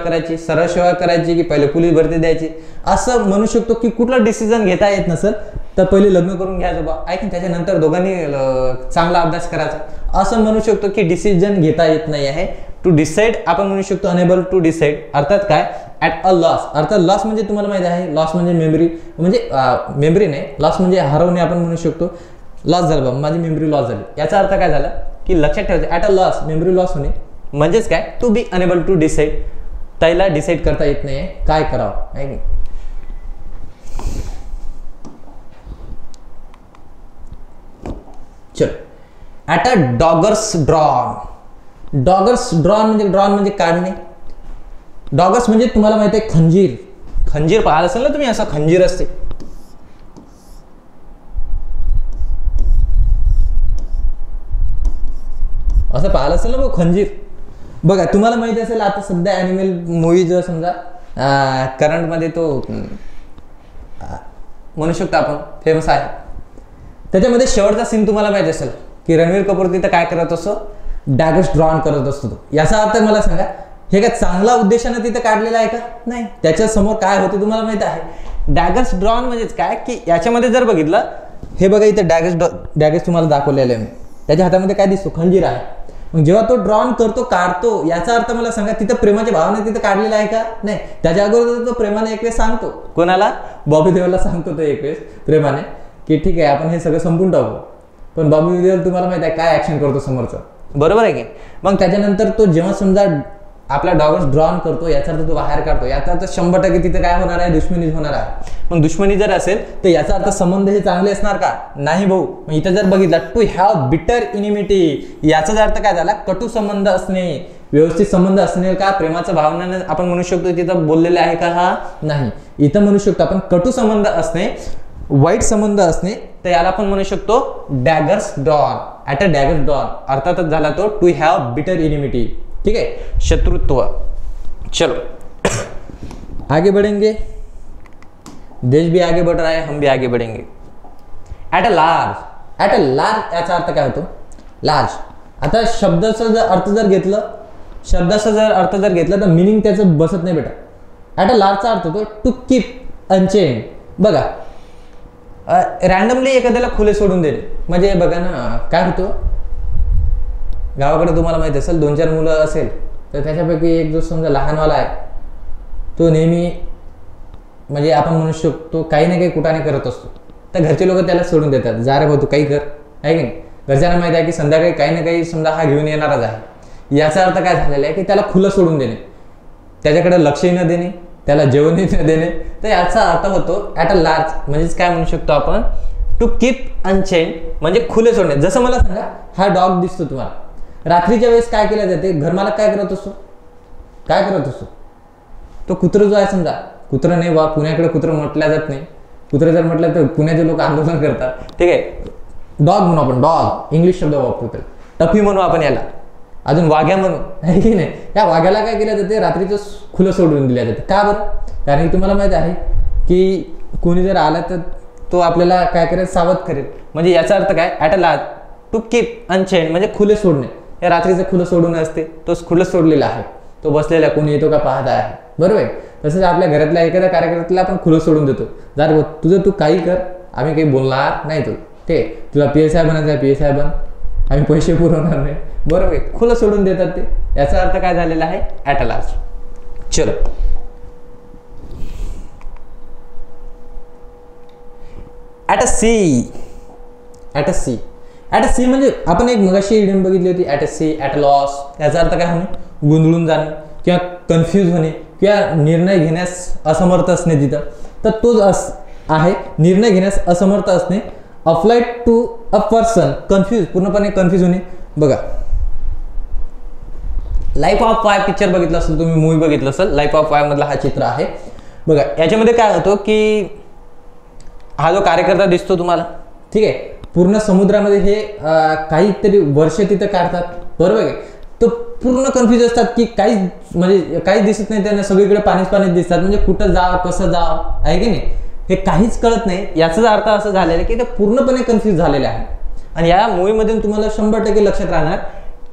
करायची की पहिले पोलीस भरती द्यायची, असं म्हणू शकतो की कुठलं डिसिजन घेता येत नसेल तर पहिले लग्न करून घ्यायचं बा, ऐकून त्याच्यानंतर दोघांनी चांगला अभ्यास करायचा, असं म्हणू शकतो की डिसिजन घेता येत नाही आहे. टू डिसाइड आपण म्हणू शकतो अनेबल टू डिसाइड. अर्थात काय, ऍट अ लॉस. अर्थात लॉस म्हणजे तुम्हाला माहिती आहे, लॉस म्हणजे मेमरी, म्हणजे मेमरी नाही, लॉस म्हणजे हरवणे. आपण म्हणू शकतो लॉस झालं बाबा, माझी मेमरी लॉस झाली. याचा अर्थ काय झाला की लक्षात ठेवायचं, at a loss, memory loss होणे म्हणजेच काय, to be unable to decide. त्याला डिसाइड करता येत नाही काय करावं आहे की. चल at a daggers drawn. Daggers drawn म्हणजे काढणे. डॉगर्स म्हणजे तुम्हाला माहिती आहे खंजीर. खंजीर पाहिलं असेल ना तुम्ही, असं खंजीर असते. असं पाहिलं असेल ना भाऊ खंजीर. बघा तुम्हाला माहिती असेल आता सध्या ॲनिमल मूवी जो समजा करंट मध्ये तो म्हणू शकतो आपण फेमस आहे, त्याच्यामध्ये शेवटचा सीन तुम्हाला माहिती असेल की रणवीर कपूर तिथं काय करत असतो, डॅगर्स ड्रॉन करत असतो तो. याचा अर्थ मला सांगा, हे काय चांगला उद्देशाने तिथं काढलेला आहे का, नाही. त्याच्या समोर काय होते तुम्हाला माहिती आहे. डॅगर्स ड्रॉन म्हणजेच काय की याच्यामध्ये जर बघितलं, हे बघा इथे डॅगर्स तुम्हाला दाखवलेलं आहे मी, त्याच्या हातामध्ये काय दिसतो, खंजीर आहे. मग जेव्हा तो ड्रॉन करतो, काढतो, याचा अर्थ मला सांगा तिथं प्रेमाच्या भावना तिथं काढलेला आहे का, नाही. त्याच्या अगोदर तो प्रेमाने एक वेळेस सांगतो, कोणाला, बॉबी देओलला सांगतो तो एक वेळेस प्रेमाने की ठीक आहे आपण हे सगळं संपून टाकू. पण बॉबी देओल तुम्हाला माहिती आहे काय ऍक्शन करतो समोरचं, बरोबर आहे की. मग त्याच्यानंतर तो जेव्हा समजा आपला डॉगर्स ड्रॉन करतो, याचा अर्थ तो बाहेर काढतो, याचा अर्थ 100% तिथे काय होणार आहे, दुश्मनी होणार आहे. मग दुश्मनी जर असेल तर याचा अर्थ संबंध हे चांगले असणार का, नाही भाऊ. मग इथं जर बघितलं टू हॅव बिटर इनिमिटी, याचा अर्थ काय झाला, कटू संबंध असणे, व्यवस्थित संबंध असणे का, प्रेमाच्या भावनाने आपण म्हणू शकतो तिथं बोललेले आहे का, हा नाही. इथं म्हणू शकतो आपण कटू संबंध असणे. वाईट संबंध असणे, तर याला आपण म्हणू शकतो डॅगर्स डॉन. ॲट अ डॅगर्स डॉन अर्थातच झाला तो टू हॅव बिटर इनिमिटी. ठीक आहे, शत्रुत्व. चलो आगे बढ़ेंगे, देश भी आगे बढ़ रहा है, हम भी आगे बढ़ेंगे. At a large. At a large याचा अर्थ काय होतो? लार्ज. आता शब्दाचा जर अर्थ जर घेतला तर मिनिंग त्याचं बसत नाही बेटा. ॲट अ लार्जचा अर्थ होतो टू कीप अनचेंज. बघा, रॅन्डमली एखाद्याला खुले सोडून देणे म्हणजे बघा ना काय होतं, गावाकडे तुम्हाला माहिती असेल 2-4 मुलं असेल तर त्याच्यापैकी एक जो समजा लहानवाला आहे तो नेहमी म्हणजे आपण म्हणू शकतो काही ना काही कुटाने करत असतो, तर घरचे लोक त्याला सोडून देतात, जा रे भाऊ तू काही कर, आहे की नाही. घरच्यांना माहिती आहे की संध्याकाळी काही ना काही समजा हा घेऊन येणारच आहे. याचा अर्थ काय झालेला आहे की त्याला खुलं सोडून देणे, त्याच्याकडे लक्षही न देणे, त्याला जेवणही न देणे. तर याचा अर्थ होतो ॲट अ लार्ज, म्हणजेच काय म्हणू शकतो आपण टू कीप अनचेंज, म्हणजे खुले सोडणे. जसं मला सांगा, हा डॉग दिसतो तुम्हाला, रात्रीच्या वेळेस काय केलं जाते, घरमालक काय करत असतो? तो कुत्रं जो आहे समजा, कुत्रं नाही बा, पुण्याकडे कुत्रं म्हटल्या जात नाही, कुत्रं जर म्हटलं तर पुण्याचे लोक आंदोलन करतात. ठीक आहे, डॉग म्हणू आपण, डॉग इंग्लिश शब्द वापरतो, टफी म्हणू आपण याला, अजून वाघ्या म्हणू, आहे की नाही. या वाघ्याला काय केलं जाते, रात्रीचं खुलं सोडून दिल्या जाते. का बरं? कारण की तुम्हाला माहिती आहे की कोणी जर आला तर तो आपल्याला काय करेल, सावध करेल. म्हणजे याचा अर्थ काय, at a large to keep unchained म्हणजे खुले सोडणे. या रात्रीचं खुलं सोडून असते, तो खुलं सोडलेला आहे, तो बसलेला, कोणी येतो का पाहत आहे, बरोबर आहे. तसंच आपल्या घरातल्या एखाद्या कार्यकर्त्याला आपण खुलं सोडून देतो, जर तुझं तू काही कर, आम्ही काही बोलणार नाही. ते तुला PSI बनायचं आहे, PSI बन, आम्ही पैसे पुरवणार नाही, बरोबर आहे. खुलं सोडून देतात ते. याचा अर्थ काय झालेला आहे, ॲट अ लार्ज. चलो at a sea. At a sea म्हणजे आपण एक मगाशी इडियम बघितली होती, at a sea, at a loss. याचा अर्थ काय होणे, गोंधळून जाणे किंवा कन्फ्यूज होणे किंवा निर्णय घेण्यास असमर्थ असणे तिथं. तर तोच आहे निर्णय घेण्यास असमर्थ असणे. Applied to a person, confused, पूर्णपणे कन्फ्यूज होणे. बघा, लाईफ ऑफ पाय पिक्चर बघितलं असेल तुम्ही, मूवी बघितलं असेल, लाईफ ऑफ पाय मधला हा चित्र आहे. बघा, याच्यामध्ये काय होतं की हा जो कार्यकर्ता दिसतो तुम्हाला, ठीक आहे, पूर्ण समुद्रामध्ये हे काहीतरी वर्ष तिथं काढतात, बरोबर आहे. तो पूर्ण कन्फ्यूज असतात की काहीच दिसत नाही त्यांना, सगळीकडे पाणीच दिसतात, म्हणजे कुठं जाव, कसं जाव, आहे की नाही, हे काहीच कळत नाही. याचाच अर्थ असं झालेला आहे की ते पूर्णपणे कन्फ्यूज झालेले आहे. आणि या मूवीमधून तुम्हाला 100% लक्षात राहणार,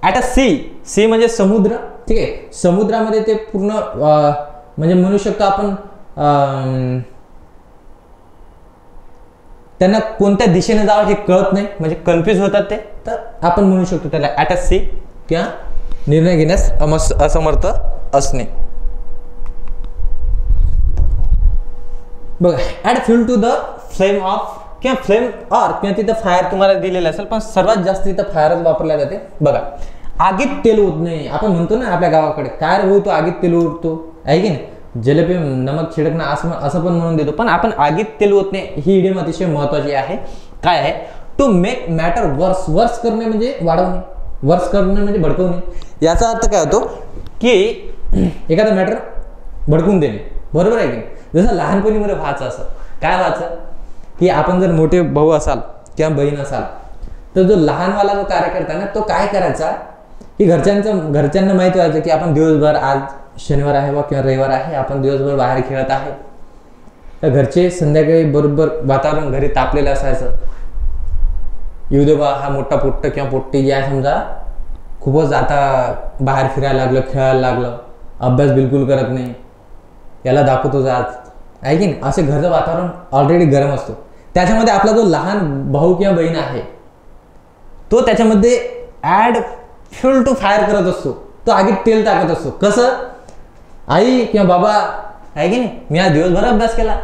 ॲट अ सी म्हणजे समुद्र, ठीक आहे. समुद्रामध्ये ते पूर्ण म्हणजे म्हणू शकतो आपण त्यांना कोणत्या दिशेने जावं हे कळत नाही, म्हणजे कन्फ्यूज होतात ते. तर आपण म्हणू शकतो त्याला ॲट अ सी किंवा निर्णय घेण्यास असमर्थ असणे. बघा, add fuel to the flame of किंवा फ्लेम ऑर किंवा तिथं फायर तुम्हाला दिलेलं असेल, पण सर्वात जास्त तिथं फायरच वापरला जाते. बघा, आगीत तेल ओतणे आपण म्हणतो ना आपल्या गावाकडे, काय होतो आगीत तेल ओततो, आहे की नाही. जलेबी नमक छिडकणं असं पण म्हणून देतो, पण आपण आगीत तेल ओतणे ही इडियम अतिशय महत्वाची आहे. काय आहे, टू मेक मॅटर वर्स करणे म्हणजे वाढवणे, वर्स करणे म्हणजे भडकवणे. याचा अर्थ काय होतो की एखादा मॅटर भडकून देणे, बरोबर आहे की. जसं लहानपणी मध्ये व्हायचं, असं काय व्हायचं की आपण जर मोठे भाऊ असाल किंवा बहीण असाल तर जो लहानवाला जो कार्यकर्ता ना, तो काय करायचा की घरच्यांना माहिती व्हायचं की आपण दिवसभर, आज शनिवार आहे वा किंवा रविवार आहे, आपण दिवसभर बाहेर खेळत आहे. तर घरचे संध्याकाळी बरोबर वातावरण घरी तापलेलं असायचं, येऊ दे बा हा मोठा पोट्ट किंवा पोट्टी जे आहे समजा खूपच आता बाहेर फिरायला लागलं, खेळायला लागलं, अभ्यास बिलकुल करत नाही, याला दाखवतो आज, आहे की नाही. असे घरचं वातावरण ऑलरेडी गरम असतो. त्याच्यामध्ये आपला जो लहान भाऊ किंवा बहीण आहे तो त्याच्यामध्ये ॲड फ्यूल टू फायर करत असतो, तो आगीत तेल टाकत असतो. कसं, आई किंवा बाबा, आहे की नाही, मी आज दिवसभर अभ्यास केला,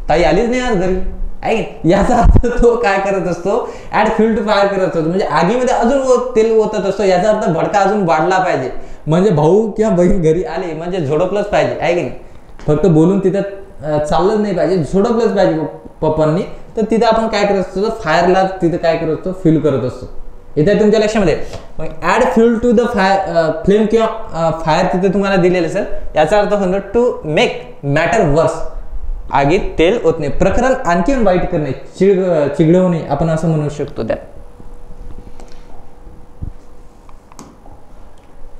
ताई आलीच नाही आज घरी, आहे की. याचा अर्थ तो काय करत असतो, ॲड फ्यूल टू फायर करत असतो, म्हणजे आगीमध्ये अजून तेल ओतत असतो. याचा अर्थ भडका अजून वाढला पाहिजे, म्हणजे भाऊ किंवा बहीण घरी आले म्हणजे झोडपलंच पाहिजे, आहे की नाही. फक्त बोलून तिथं चाललंच नाही पाहिजे, झोडपलंच पाहिजे पप्पांनी. तर तिथं आपण काय करत असतो, फायरला तिथं काय करत असतो, फ्यूल करत असतो. इथे तुमच्या लक्षामध्ये मग add fuel to the flame किंवा फायर तिथे तुम्हाला दिलेलं असेल. याचा अर्थ होतो टू मेक मॅटर वर्स, आगीत तेल ओतणे, प्रकरण आणखी वाईट करणे, चिघळवणे आपण असं म्हणू शकतो त्यात.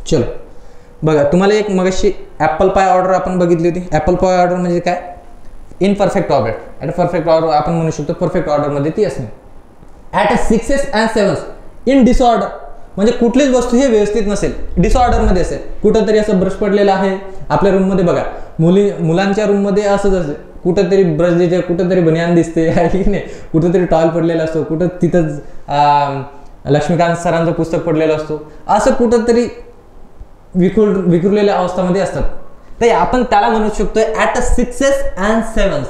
चलो बघा, तुम्हाला एक मगाशी ऍपल पाय ऑर्डर आपण बघितली होती. ऍपल पाय ऑर्डर म्हणजे काय? In perfect order. At perfect order आपण म्हणू शकतो परफेक्ट ऑर्डर मध्ये ती असणे. At 6s and 7s in disorder म्हणजे कुठलीच वस्तू हे व्यवस्थित नसेल, डिसऑर्डर मध्ये असेल. कुठंतरी असं ब्रश पडलेला आहे आपल्या रूम मध्ये, बघा मुलांच्या रूम मध्ये असंच असेल, कुठंतरी ब्रश दिसते, कुठंतरी बनियान दिसते आहे की नाही, कुठंतरी टॉयल पडलेला असतो, कुठं तिथंच लक्ष्मीकांत सरांचं पुस्तक पडलेलं असतो, असं कुठंतरी विखुरलेल्या अवस्थामध्ये असतात. तर आपण त्याला म्हणू शकतो ॲट 6s and 7s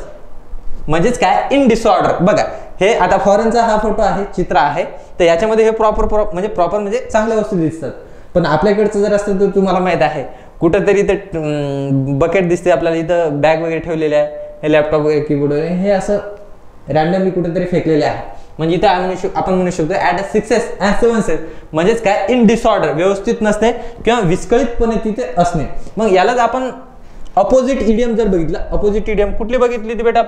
म्हणजेच काय? In disorder. बघा हे आता फॉरेनचा हा फोटो आहे, चित्र आहे, तर याच्यामध्ये हे प्रॉपर म्हणजे चांगल्या वस्तू दिसतात. पण आपल्याकडचं जर असतं तर तुम्हाला माहित आहे कुठंतरी इथं बकेट दिसते आपल्याला, इथं बॅग वगैरे ठेवलेले आहे, हे लॅपटॉप वगैरे कीबोर्ड वगैरे हे असं रॅन्डमली कुठेतरी फेकलेले आहे. म्हणजे इथं आपण म्हणू शकतो ॲट 6s and 7s म्हणजेच काय? इन डिसऑर्डर, व्यवस्थित नसते किंवा विस्कळीतपणे तिथे असणे. मग यालाच आपण अपोजिट इडियम जर बघितलं, अपोजिट इडियम कुठली बघितली होती बेटा?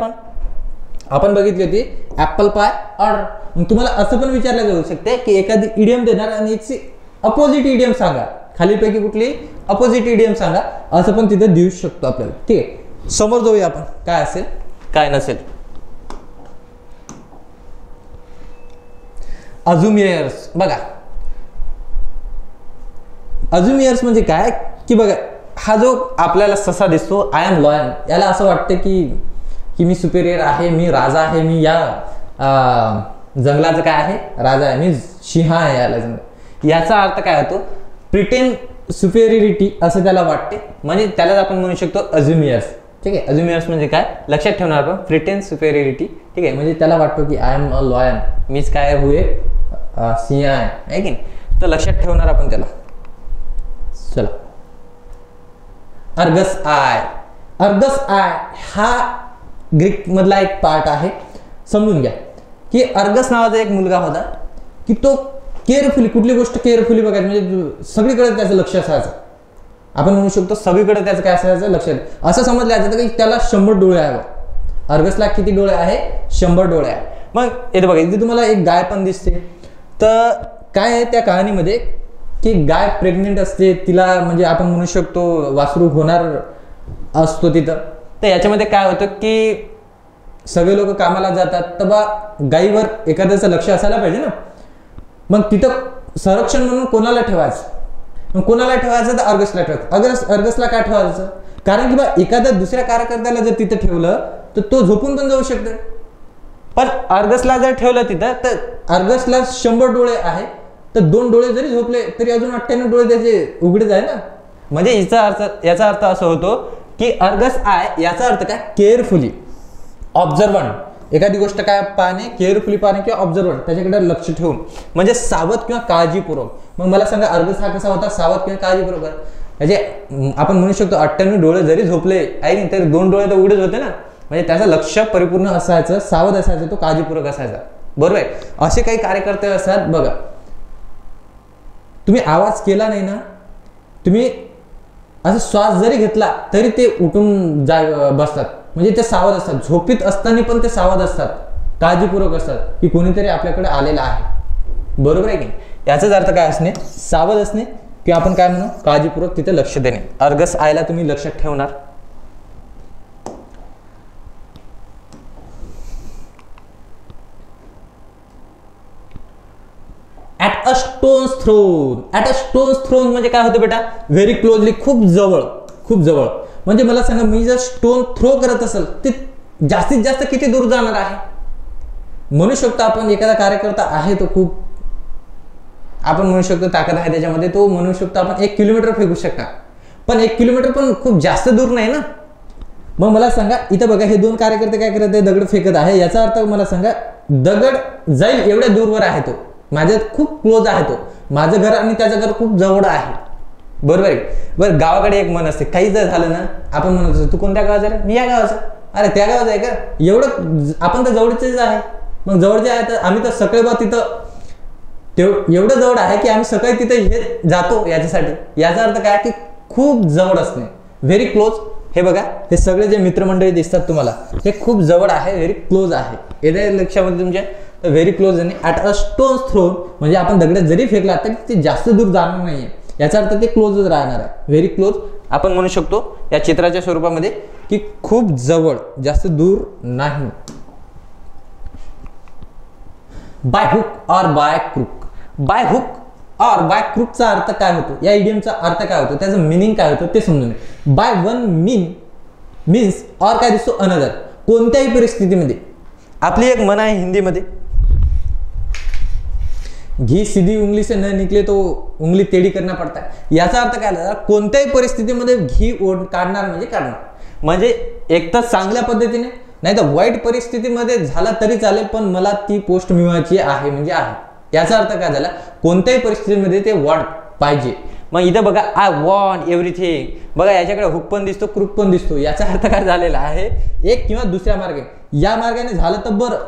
आपण बघितली होती ऍपल पाय ऑर्डर. मग तुम्हाला असं पण विचारलं जाऊ शकते की एखादी इडियम देणार आणि याची अपोजिट इडियम सांगा, खालीपैकी कुठली अपोजिट इडियम सांगा, असं पण तिथे देऊ शकतो आपल्याला. ठीक आहे, समोर जाऊया आपण काय असेल काय नसेल. अझ्युमियर्स. बघा अझ्युमियर्स म्हणजे काय की बघा, हा जो आपल्याला ससा दिसतो आय एम लॉयन, याला असं वाटतं की मी सुपेरियर आहे, मी राजा आहे, मी या जंगलाचं काय आहे? राजा आहे, मी सिंह आहे याला जंगल. याचा अर्थ काय होतो? प्रिटेन सुपेरियरिटी असं त्याला वाटते, म्हणजे त्यालाच आपण म्हणू शकतो अझ्युमियर्स. ठीक आहे, अझ्युमियर्स म्हणजे काय? लक्षात ठेवणार आपण, प्रिटेन सुपेरियरिटी. ठीक आहे, म्हणजे त्याला वाटतो की आय एम अ लॉयन, मीच काय हुए सिंह आहे की नाही, तर लक्षात ठेवणार आपण त्याला. चला, अर्गस आय. अर्गस आय हा ग्रीक मधला एक पार्ट आहे, समजून घ्या. की अर्गस नावाचा एक मुलगा होता की तो केअरफुली कुठली गोष्ट केअरफुली बघायची, म्हणजे सगळीकडे त्याचं लक्ष असायचं. आपण म्हणू शकतो सगळीकडे त्याचं काय असायचं? लक्ष. असं समजलं जातं की त्याला 100 डोळे आहे. अर्गसला किती डोळे आहे? 100 डोळे आहे. मग येथे बघा, इथे तुम्हाला एक गाय पण दिसते. तर काय आहे त्या कहाणीमध्ये की गाय प्रेग्नेंट असते, तिला म्हणजे आपण म्हणू शकतो वासरू होणार असतो तिथं. तर याच्यामध्ये काय होतं की सगळे लोक कामाला जातात, तर बा गायीवर एखाद्याचं लक्ष असायला पाहिजे ना. मग तिथं संरक्षण म्हणून कोणाला ठेवायचं? मग कोणाला ठेवायचं? तर अर्गसला ठेवायचं. अर्गसला काय ठेवायचं? कारण की बा एखाद्या दुसऱ्या कार्यकर्त्याला जर तिथं ठेवलं तर तो झोपून पण जाऊ शकतो. पण अर्गसला जर ठेवलं तिथं, तर अर्गसला 100 डोळे आहे, तर 2 डोळे जरी झोपले तरी अजून 98 डोळे त्याचे उघडेच आहे ना. म्हणजे याचा अर्थ असा होतो की अर्गस आय याचा अर्थ काय? केअरफुली, ऑब्झर्वंट. एखादी गोष्ट काय पाहणे, केअरफुली पाहणे किंवा ऑब्झर्वंट, त्याच्याकडे लक्ष ठेवून, म्हणजे सावध किंवा काळजीपूर्वक. मग मला सांगा अर्गस हा कसा होता? सावध किंवा काळजीपूर्वक. म्हणजे आपण म्हणू शकतो 98 डोळे जरी झोपले आहे नाही तरी 2 डोळे तर उघडेच होते ना. म्हणजे त्याचं लक्ष परिपूर्ण असायचं, सावध असायचं, तो काळजीपूर्वक असायचा. बरोबर आहे. असे काही कार्यकर्ते असतात बघा, तुम्ही आवाज केला नाही ना, तुम्ही असं श्वास जरी घेतला तरी ते उठून बसतात. म्हणजे ते सावध असतात, झोपीत असताना पण ते सावध असतात, काळजीपूर्वक असतात की कोणीतरी आपल्याकडे आलेला आहे. बरोबर आहे की? याचाच अर्थ काय असणे? सावध असणे किंवा आपण काय म्हणू? काळजीपूर्वक तिथे लक्ष देणे. अर्गस आयला तुम्ही लक्षात ठेवणार. At a stones thrown. At a stones thrown म्हणजे काय होतं बेटा? व्हेरी क्लोजली, खूप जवळ, खूप जवळ. म्हणजे मला सांगा, मी जर स्टोन थ्रो करत असेल ते जास्तीत जास्त किती दूर जाणार आहे? म्हणू शकतो आपण एखादा कार्यकर्ता आहे तो खूप, आपण म्हणू शकतो ताकद आहे त्याच्यामध्ये, तो म्हणू शकतो आपण 1 किलोमीटर फेकू शकता. पण 1 किलोमीटर पण खूप जास्त दूर नाही ना. मग मला सांगा, इथं बघा हे 2 कार्यकर्ते काय करत आहे? दगड फेकत आहे. याचा अर्थ मला सांगा, दगड जाईल एवढ्या दूरवर आहे तो, माझ्या खूप क्लोज आहे तो, माझं घर आणि त्याचं घर खूप जवळ आहे. बरोबर आहे. बरं, गावाकडे एक म्हण असते, काही जर झालं ना, आपण म्हणत असतो तू कोणत्या गावाचा आहे? मी या गावाचा. अरे त्या गावाचा आहे का? एवढं आपण तर जवळचेच आहे. मग जवळचे आहे तर आम्ही तर सकाळी बा तिथं एवढं जवळ आहे की आम्ही सकाळी तिथे हे जातो याच्यासाठी. याचा अर्थ काय की खूप जवळ असणे, व्हेरी क्लोज, हे बघा, हे सगळे जे मित्रमंडळी दिसतात तुम्हाला हे खूप जवळ आहे, व्हेरी क्लोज आहे. येत्या लक्षामध्ये तुमच्या तर व्हेरी क्लोज आणि ॲट अ स्टोन्स थ्रो, म्हणजे आपण दगडात जरी फेकला तरी ते जास्त दूर जाणार नाहीये, याचा अर्थ ते क्लोजच राहणार आहे. व्हेरी क्लोज आपण म्हणू शकतो या चित्राच्या स्वरूपामध्ये की खूप जवळ, जास्त दूर नाही. बाय हुक और बाय क्रूक. बाय हुक और बाय क्रूकचा अर्थ काय होतो, या इडियमचा अर्थ काय होतो, त्याचं मिनिंग काय होतं ते समजून घ्या. बाय वन मीन्स और काय दिसतो अनदर. कोणत्याही परिस्थितीमध्ये आपली एक म्हण आहे हिंदीमध्ये, घी सीधी उंगली से न निकले तो उंगली टेढ़ी करना पड़ता है. याचा अर्थ काय झाला, कोणत्याही परिस्थितीमध्ये घी काढणार म्हणजे काढणार. म्हणजे एक तर चांगल्या पद्धतीने, नाही तर वाईट परिस्थितीमध्ये झाला तरी चालेल, पण मला ती पोस्ट मिळवायची आहे म्हणजे आहे. याचा अर्थ काय झाला, कोणत्याही परिस्थितीमध्ये ते वॉन्ट पाहिजे. मग इथं बघा, आय वॉन्ट एव्हरीथिंग. बघा याच्याकडे हुक पण दिसतो, क्रूक पण दिसतो. याचा अर्थ काय झालेला आहे, एक किंवा दुसऱ्या मार्गे, या मार्गाने झालं तर बरं.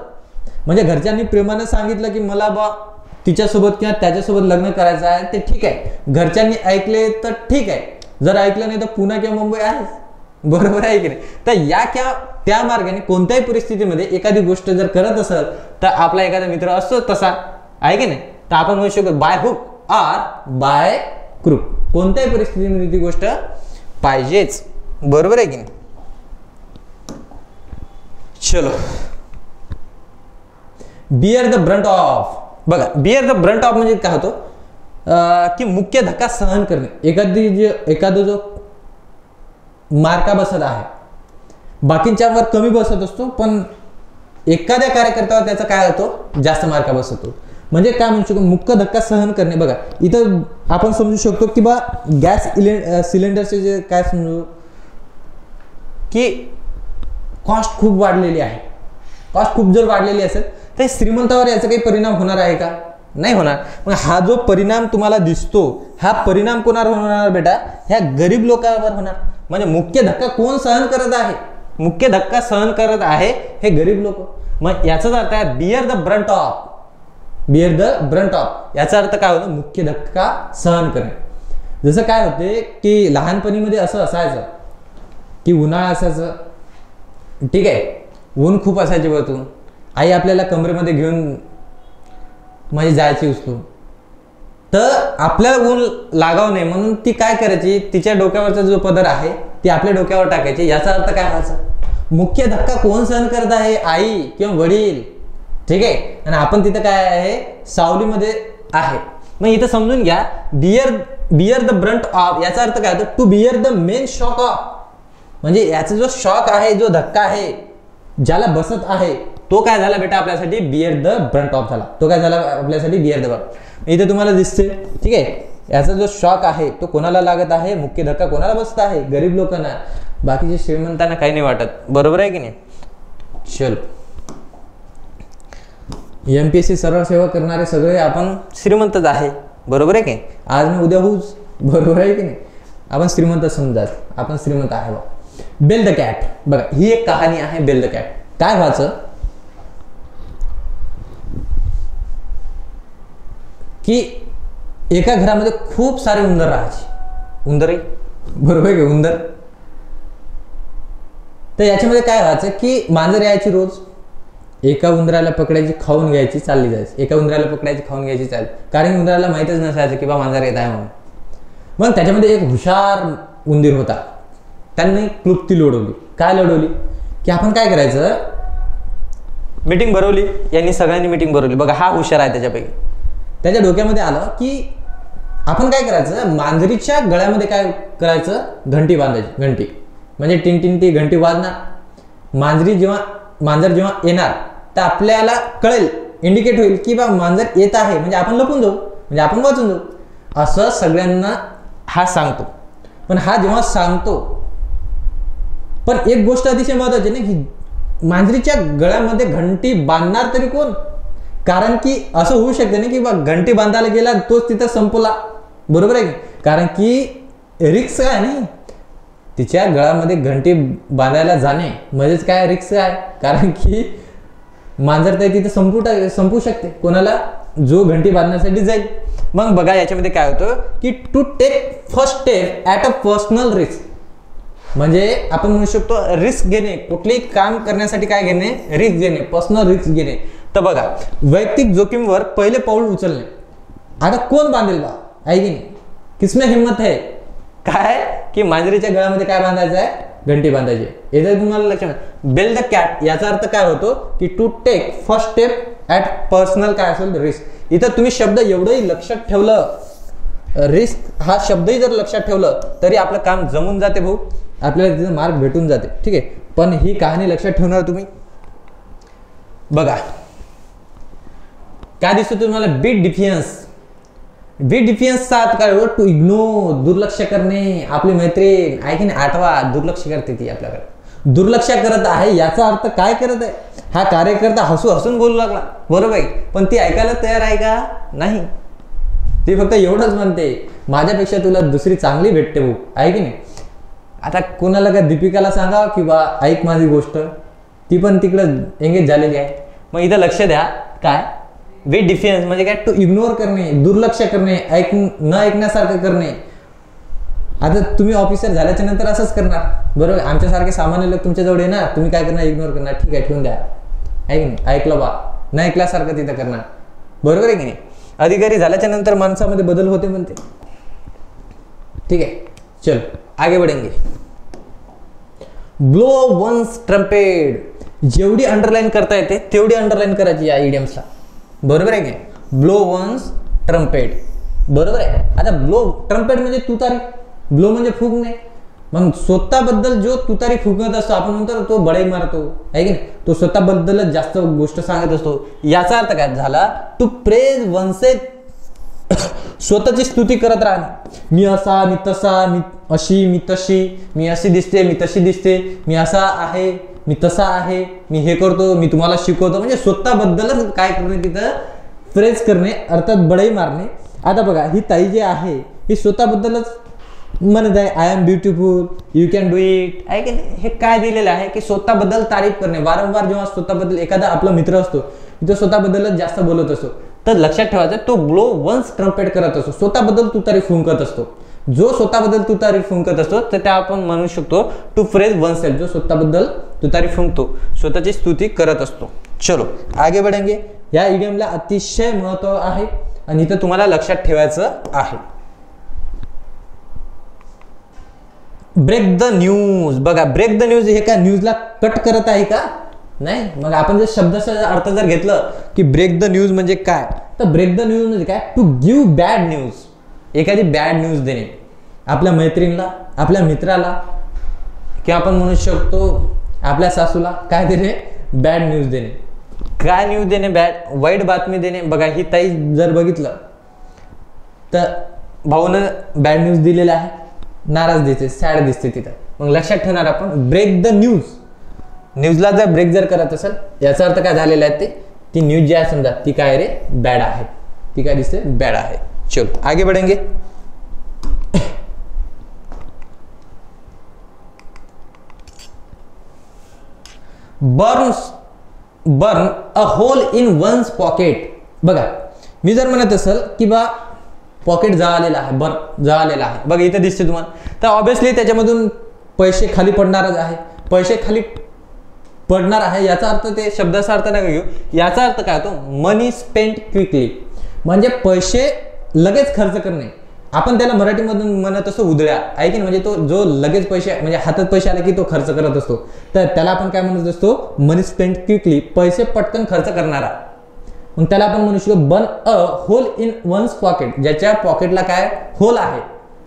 म्हणजे घरच्यांनी प्रेमानं सांगितलं की मला बा तिच्यासोबत किंवा त्याच्यासोबत लग्न करायचं आहे, ते ठीक आहे. घरच्यांनी ऐकले तर ठीक आहे, जर ऐकलं नाही तर पुणे किंवा मुंबई आहे. बरोबर आहे की नाही. तर या किंवा त्या मार्गाने कोणत्याही परिस्थितीमध्ये एखादी गोष्ट जर करत असेल तर आपला एखादा मित्र असतो तसा, आहे की नाही. तर आपण म्हणू शकतो बाय हुक और बाय क्रूक. कोणत्याही परिस्थितीमध्ये ती गोष्ट पाहिजेच. बरोबर आहे की नाही. चलो, बिअर द ब्रंट ऑफ. बघा, बिअर द ब्रंट ऑफ म्हणजे काय होतो की मुख्य धक्का सहन करणे. एखादा जो मार्का बसत आहे, बाकींच्यावर कमी बसत असतो, पण एखाद्या कार्यकर्त्यावर त्याचा काय होतो, जास्त मार्का बसतो. म्हणजे काय म्हणू शकतो, मुख्य धक्का सहन करणे. बघा इथं आपण समजू शकतो की बा गॅस सिलेंडरचे जे काय समजू की कॉस्ट खूप वाढलेली आहे. कॉस्ट खूप जर वाढलेली असेल तर श्रीमंतावर याचा काही परिणाम होणार आहे का, नाही होणार. मग हा जो परिणाम तुम्हाला दिसतो, हा परिणाम कोणावर होणार बेटा, ह्या गरीब लोकांवर होणार. म्हणजे मुख्य धक्का कोण सहन करत आहे, मुख्य धक्का सहन करत आहे हे गरीब लोक. मग याचाच अर्थ आहे bear the brunt of. Bear the brunt of याचा अर्थ काय होतो, मुख्य धक्का सहन करणे. जसं काय होते की लहानपणीमध्ये असं असायचं की उन्हाळा असायचं, ठीक आहे, ऊन खूप असायचे वरतून, आई आपल्याला कमरेमध्ये घेऊन म्हणजे जायची उचलून. तर आपल्याला ऊन लागाव नाही म्हणून ती काय करायची, तिच्या डोक्यावरचा जो पदर आहे ती आपल्या डोक्यावर टाकायची. याचा अर्थ काय व्हायचा, मुख्य धक्का कोण सहन करत आहे, आई किंवा वडील, ठीक आहे. आणि आपण तिथं काय आहे, सावलीमध्ये आहे. मग इथं समजून घ्या, बिअर द ब्रंट ऑफ याचा अर्थ काय होतो, to bear the main shock of. म्हणजे याचा जो शॉक आहे, जो धक्का आहे, ज्याला बसत आहे, तो काय झाला बेटा आपल्यासाठी बिअर द ब्रंट ऑफ झाला. तो काय झाला आपल्यासाठी बिअर द ब्रंट. इथे तुम्हाला दिसते, ठीक आहे. याचा जो शॉक आहे तो कोणाला लागत आहे, मुख्य धक्का कोणाला बसत आहे, गरीब लोकांना. बाकीचे श्रीमंतांना काही नाही वाटत. बरोबर आहे की नाही. चलो, MPSC सरळ सेवा करणारे सगळे आपण श्रीमंतच आहे. बरोबर आहे की आज मी उद्या होऊच. बरोबर आहे की नाही. आपण श्रीमंत समजा, आपण श्रीमंत आहे. Bell the cat. बघा ही एक कहाणी आहे, बेल द कॅट. काय व्हायचं की एका घरामध्ये खूप सारे उंदर राहायचे. उंदर, बरोबर आहे की उंदर. तर याच्यामध्ये काय व्हायचं की मांजर यायची रोज, एका उंदराला पकडायची, खाऊन घ्यायची, चालली जायची. एका उंदराला पकडायची, खाऊन घ्यायची, चालली. कारण उंदराला माहितच नसायचं की बा मांजर येत आहे म्हणून. मग त्याच्यामध्ये एक हुशार उंदीर होता. त्यांनी क्लुप्ती लढवली. काय लढवली की आपण काय करायचं, मीटिंग भरवली. यांनी सगळ्यांनी मीटिंग भरवली. बघा हा हुशार आहे त्याच्यापैकी. त्याच्या डोक्यामध्ये आलं की आपण काय करायचं, मांजरीच्या गळ्यामध्ये काय करायचं, घंटी बांधायची. घंटी म्हणजे टिन ती घंटी वाजणार. मांजर जेव्हा येणार तर आपल्याला कळेल, इंडिकेट होईल की बा मांजर येत आहे, म्हणजे आपण लपून जाऊ, म्हणजे आपण वाचून जाऊ. असं सगळ्यांना हा सांगतो. पण हा जेव्हा सांगतो, पण एक गोष्ट अतिशय महत्वाची ना की मांजरीच्या गळ्यामध्ये घंटी बांधणार तरी कोण. कारण की असं होऊ शकते ना की बा घंटी बांधायला गेला तोच तिथं संपला. बरोबर आहे की. कारण की रिक्स काय नाही, तिच्या गळ्यामध्ये घंटी बांधायला जाणे म्हणजेच काय रिक्स आहे. कारण की मांजर तर तिथे संपू शकते कोणाला, जो घंटी बांधण्यासाठी जाईल. मग बघा याच्यामध्ये काय होतं की to take first step at a personal risk. म्हणजे आपण म्हणू शकतो रिस्क घेणे, कुठलेही काम करण्यासाठी काय घेणे, रिस्क घेणे, पर्सनल रिस्क घेणे. तर बघा, वैयक्तिक जोखीमवर पहिले पाऊल उचलणे. आता कोण बांधेल बा, आहे की नाही, किसमें हिम्मत है, काय की मांजरीच्या गळ्यामध्ये काय बांधायचं आहे, घंटी बांधायची. याचं तुम्हाला लक्षात, बेल द कॅट याचा अर्थ काय होतो की to take first step at personal काय असेल रिस्क. इथं तुम्ही शब्द एवढंही लक्षात ठेवलं, रिस्क हा शब्दही जर लक्षात ठेवलं तरी आपलं काम जमून जाते भाऊ, आपल्याला तिथं मार्क भेटून जाते. ठीक आहे, पण ही कहाणी लक्षात ठेवणार तुम्ही. बघा काय दिसतो तुम्हाला, बीट डिफियन्स. बीट डिफियन्सचा अर्थ काय हो, टू इग्नोर, दुर्लक्ष करणे. आपली मैत्रीण आहे की नाही, आठवा, दुर्लक्ष करते ती आपल्याकडे, दुर्लक्ष करत आहे. याचा अर्थ काय करत आहे, हा कार्यकर्ता हसून बोलू लागला, बरोबर आहे, पण ती ऐकायला तयार आहे का, नाही. ती फक्त एवढंच म्हणते, माझ्यापेक्षा तुला दुसरी चांगली भेटते भाऊ, आहे की नाही. आता कोणाला का दीपिकाला सांगा की बा ऐक माझी गोष्ट, ती पण तिकडं एंगेज झालेली आहे. मग इथं लक्ष द्या, काय विथ डिफियन्स म्हणजे काय, टू इग्नोर करणे, दुर्लक्ष करणे, न ऐकण्यासारखं करणे. आता तुम्ही ऑफिसर झाल्याच्या नंतर असंच करणार, बरोबर. आमच्यासारखे सामान्य लोक तुमच्याजवळ येणार, तुम्ही काय करणार, इग्नोर करणार, ठीक आहे ठेवून द्या, आहे की नाही, ऐकलं बा, न ऐकल्यासारखं तिथं करणार, बरोबर आहे की नाही. अधिकारी झाल्याच्या नंतर माणसामध्ये बदल होते म्हणते. ठीक आहे, चल आगे बढ़ेंगे. ब्लो वन्स ट्रम्पेट, जेवढी अंडरलाईन करता येते तेवढी अंडरलाईन करायची या इडियम्सला, बरोबर आहे की. ब्लो वन्स ट्रम्पेट, बरोबर आहे. आता ब्लो ट्रम्पेट म्हणजे तुतारी, ब्लो म्हणजे फुंकणे. मग स्वतःबद्दल जो तुतारी फुंकत असतो, आपण म्हणतो तो बडाई मारतो, आहे की नाही, तो स्वतःबद्दलच जास्त गोष्ट सांगत असतो. याचा अर्थ काय झाला, टू प्रेज वनसेल्फ, स्वतःची स्तुती करत राहणे. मी असा, मी तसा, मी अशी, मी तशी, मी अशी दिसते, मी तशी दिसते, मी असा आहे, मी तसा आहे, मी हे करतो, मी तुम्हाला शिकवतो. म्हणजे स्वतःबद्दलच काय करणे, तिथं प्रेज करणे, अर्थात बडाई मारणे. आता बघा, ही ताई जी आहे ही स्वतःबद्दलच म्हणत आहे, I am beautiful, you can do it, आहे की नाही. हे काय दिलेलं आहे की स्वतःबद्दल तारीफ करणे. वारंवार जेव्हा स्वतःबद्दल एखादा आपला मित्र असतो तो स्वतःबद्दलच जास्त बोलत असतो, तर लक्षात ठेवायचं तो ब्लो वन्स ट्रम्पेट करत असतो, स्वतःबद्दल तुतारी फुंकत असतो. जो स्वतःबद्दल तुतारी फुंकत असतो तर त्या आपण म्हणू शकतो टू प्रेज वनसेल्फ, जो स्वतःबद्दल तुतारी फुंकतो, स्वतःची स्तुती करत असतो. चलो आगे बढ़ेंगे. या इडियमला अतिशय महत्व आहे आणि इथं तुम्हाला लक्षात ठेवायचं आहे. Break the news. बघा, ब्रेक द न्यूज हे काय न्यूजला कट करत आहे का, नाही. मग आपण जर शब्दाचा अर्थ जर घेतलं की ब्रेक द न्यूज म्हणजे काय, तर ब्रेक द न्यूज म्हणजे काय, टू गिव्ह बॅड न्यूज, एखादी बॅड न्यूज देणे आपल्या मैत्रिणीला, आपल्या मित्राला, किंवा आपण म्हणू शकतो आपल्या सासूला. काय देणे, बॅड न्यूज देणे. काय न्यूज देणे, वाईट बातमी देणे. बघा, ही ताई जर बघितलं तर भाऊनं बॅड न्यूज दिलेला आहे, नाराज दिसते, सॅड दिसते तिथं. मग लक्षात ठेवणार आपण ब्रेक द न्यूज. न्यूजला जर ब्रेक जर करत असेल याचा अर्थ काय झालेला आहे, ती न्यूज जी आहे समजा ती काय रे, बॅड आहे, ती काय दिसते, बॅड आहे. चलो आगे बढ़ेंगे. Burn a hole in one's pocket. बघा, मी जर म्हणत असेल की बा पॉकेट जळालेला आहे, जळालेला आहे, बघा इथे दिसते तुम्हाला, तर ऑब्विसली त्याच्यामधून पैसे खाली पडणारच आहे, पैसे खाली पडणार आहे. याचा अर्थ ते शब्दाचा अर्थ नाही घेऊ, याचा अर्थ काय होतो, मनी स्पेंट क्विकली, म्हणजे पैसे लगेच खर्च करणे. आपण त्याला मराठीमधून म्हणत असतो उधळ्या, आहे की नाही. म्हणजे तो जो लगेच पैसे म्हणजे हातात पैसे आले की तो खर्च करत असतो, तर त्याला आपण काय म्हणत असतो, मनी स्पेंट क्विकली, पैसे पटकन खर्च करणारा. मग त्याला आपण म्हणू शकतो burn a hole in one's pocket, ज्याच्या पॉकेटला काय होल आहे,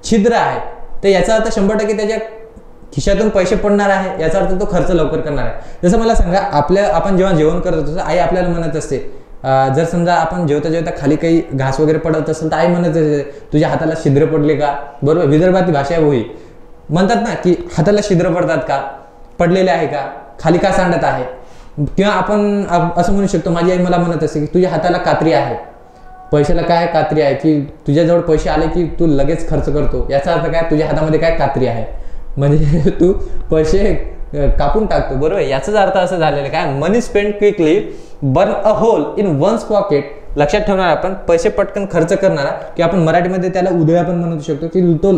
छिद्र आहे, तर याचा अर्थ 100% त्याच्या खिशातून पैसे पडणार आहे, याचा अर्थ तो खर्च लवकर करणार आहे. जसं मला सांगा, आपण जेव्हा जेवण करत असतो, आई आपल्याला म्हणत असते, जर समजा आपण जेवता खाली काही घास वगैरे पडत असेल तर आई म्हणत असते, तुझ्या हाताला छिद्र पडले का, बरोबर. विदर्भाती भाषा होई म्हणतात ना की हाताला छिद्र पडतात का, पडलेले आहे का, खाली का सांडत आहे. किंवा आपण असं म्हणू शकतो, माझी आई मला म्हणत असते की तुझ्या हाताला कात्री आहे, पैशाला काय कात्री आहे, की तुझ्याजवळ पैसे आले की तू लगेच खर्च करतो, याचा अर्थ काय, तुझ्या हातामध्ये काय कात्री आहे, म्हणजे तू पैसे कापून टाकतो, बरोबर. याचाच अर्थ असं झालेलं काय, money spend quickly, burn a hole in one's pocket. लक्षात ठेवणार आपण, पैसे पटकन खर्च करणारा, की आपण मराठीमध्ये त्याला उधळ्या पण म्हणू शकतो, की तो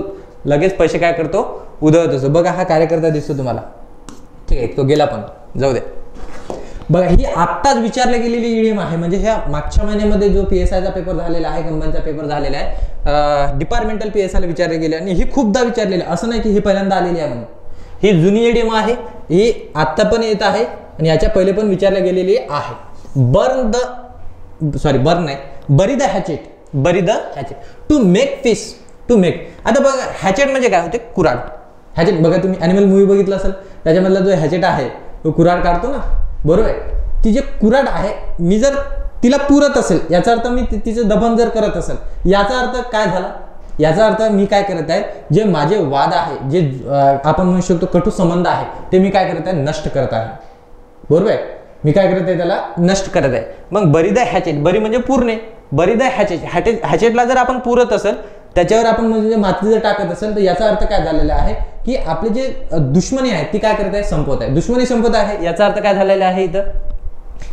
लगेच पैसे काय करतो, उधळत असतो. बघा हा कार्यकर्ता दिसतो तुम्हाला, ठीक आहे, तो गेला पण जाऊ दे. बघा ही आत्ताच विचारल्या गेलेली ईडीएम आहे, म्हणजे ह्या मागच्या महिन्यामध्ये जो PSIचा पेपर झालेला आहे, कंबाईनचा पेपर झालेला आहे, डिपार्टमेंटल PSIला विचारले गेले आणि ही खूपदा विचारलेली, असं नाही की ही पहिल्यांदा आलेली आहे म्हणून. ही जुनी ईडीएम आहे, ही आत्ता पण येत आहे आणि याच्या पहिले पण विचारल्या गेलेली आहे. Bury the hatchet to make fish, to make. आता बघा हॅचेट म्हणजे काय होते, कुऱ्हाड. हॅचेट बघा तुम्ही ॲनिमल मूवी बघितला असेल, त्याच्यामधला जो हॅचेट आहे तो कुऱ्हाड काढतो ना, बरोबर आहे. ती जे कुऱ्हाड आहे, मी जर तिला पुरत असेल याचा अर्थ मी तिचं दफन जर करत असेल, याचा अर्थ काय झाला, याचा अर्थ मी काय करत आहे, जे माझे वाद आहे, जे आपण म्हणू शकतो कटू संबंध आहे, ते मी काय करत आहे, नष्ट करत आहे. बरोबर आहे, मी काय करत आहे, त्याला नष्ट करत आहे. मग बरी द हॅचेट, बरी म्हणजे पुरणे, बरी द हॅचेटला जर आपण पुरत असेल, त्याच्यावर आपण म्हणजे माती जर टाकत असेल, तर याचा अर्थ काय झालेला आहे की आपले जे दुश्मनी आहे ती काय करत आहे, संपवत आहे. दुश्मनी संपत आहे याचा अर्थ काय झालेला आहे, इथं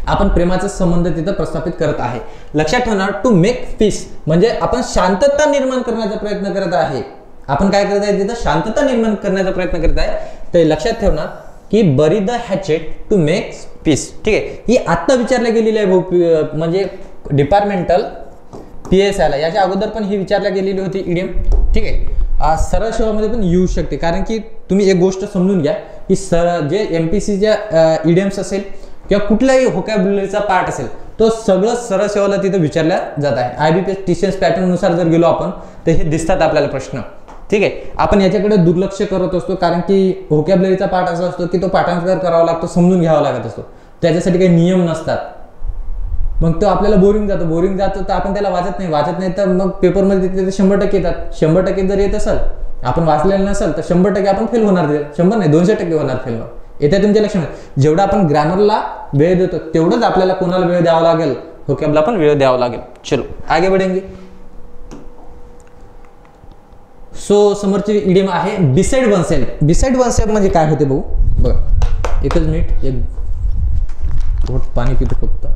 आपण प्रेमाचा संबंध तिथं प्रस्थापित करत आहे. लक्षात ठेवणार, टू मेक पीस म्हणजे आपण शांतता निर्माण करण्याचा प्रयत्न करत आहे. आपण काय करत आहे, तिथं शांतता निर्माण करण्याचा प्रयत्न करत आहे. तर लक्षात ठेवणार की bury the hatchet to make peace, ठीक आहे. ही आत्ता विचारल्या गेलेली आहे, म्हणजे डिपार्टमेंटल PSIला याच्या अगोदर पण ही विचारल्या गेलेली होती ईडीएम, ठीक आहे. सरळ सेवामध्ये पण येऊ शकते, कारण की तुम्ही एक गोष्ट समजून घ्या की जे MPSCच्या ईडीएम्स असेल किंवा कुठल्याही व्होकॅब्युलरीचा पार्ट असेल, तो सगळं सरळ सेवाला तिथं विचारल्या जात आहे. IBPS टीचर्स पॅटर्न नुसार जर गेलो आपण, तर हे दिसतात आपल्याला प्रश्न, ठीक आहे. आपण याच्याकडे दुर्लक्ष करत असतो, कारण की व्होकॅब्युलरीचा पार्ट असा असतो की तो पाठांतर करावा लागतो, समजून घ्यावा लागत असतो, त्याच्यासाठी काही नियम नसतात. मग तो आपल्याला बोरिंग जातो तर आपण त्याला वाचत नाही तर मग पेपरमध्ये ते 100% येतात. 100% जर येत असेल, आपण वाचलेलं नसेल, तर 100% आपण फेल होणार. 100 नाही 200% होणार फेल. येत्या तुमच्या लक्षात, जेवढा आपण ग्रामरला वेळ देतो तेवढंच आपल्याला कोणाला वेळ द्यावा लागेल, व्होकॅबला पण वेळ द्यावा लागेल. चलो आगे बढ़ेंगे. सो समोरची ईडीएम आहे beside one self. Beside one self म्हणजे काय होते भाऊ, बघा एकच मिनिट, एक घोट पाणी पितो फक्त.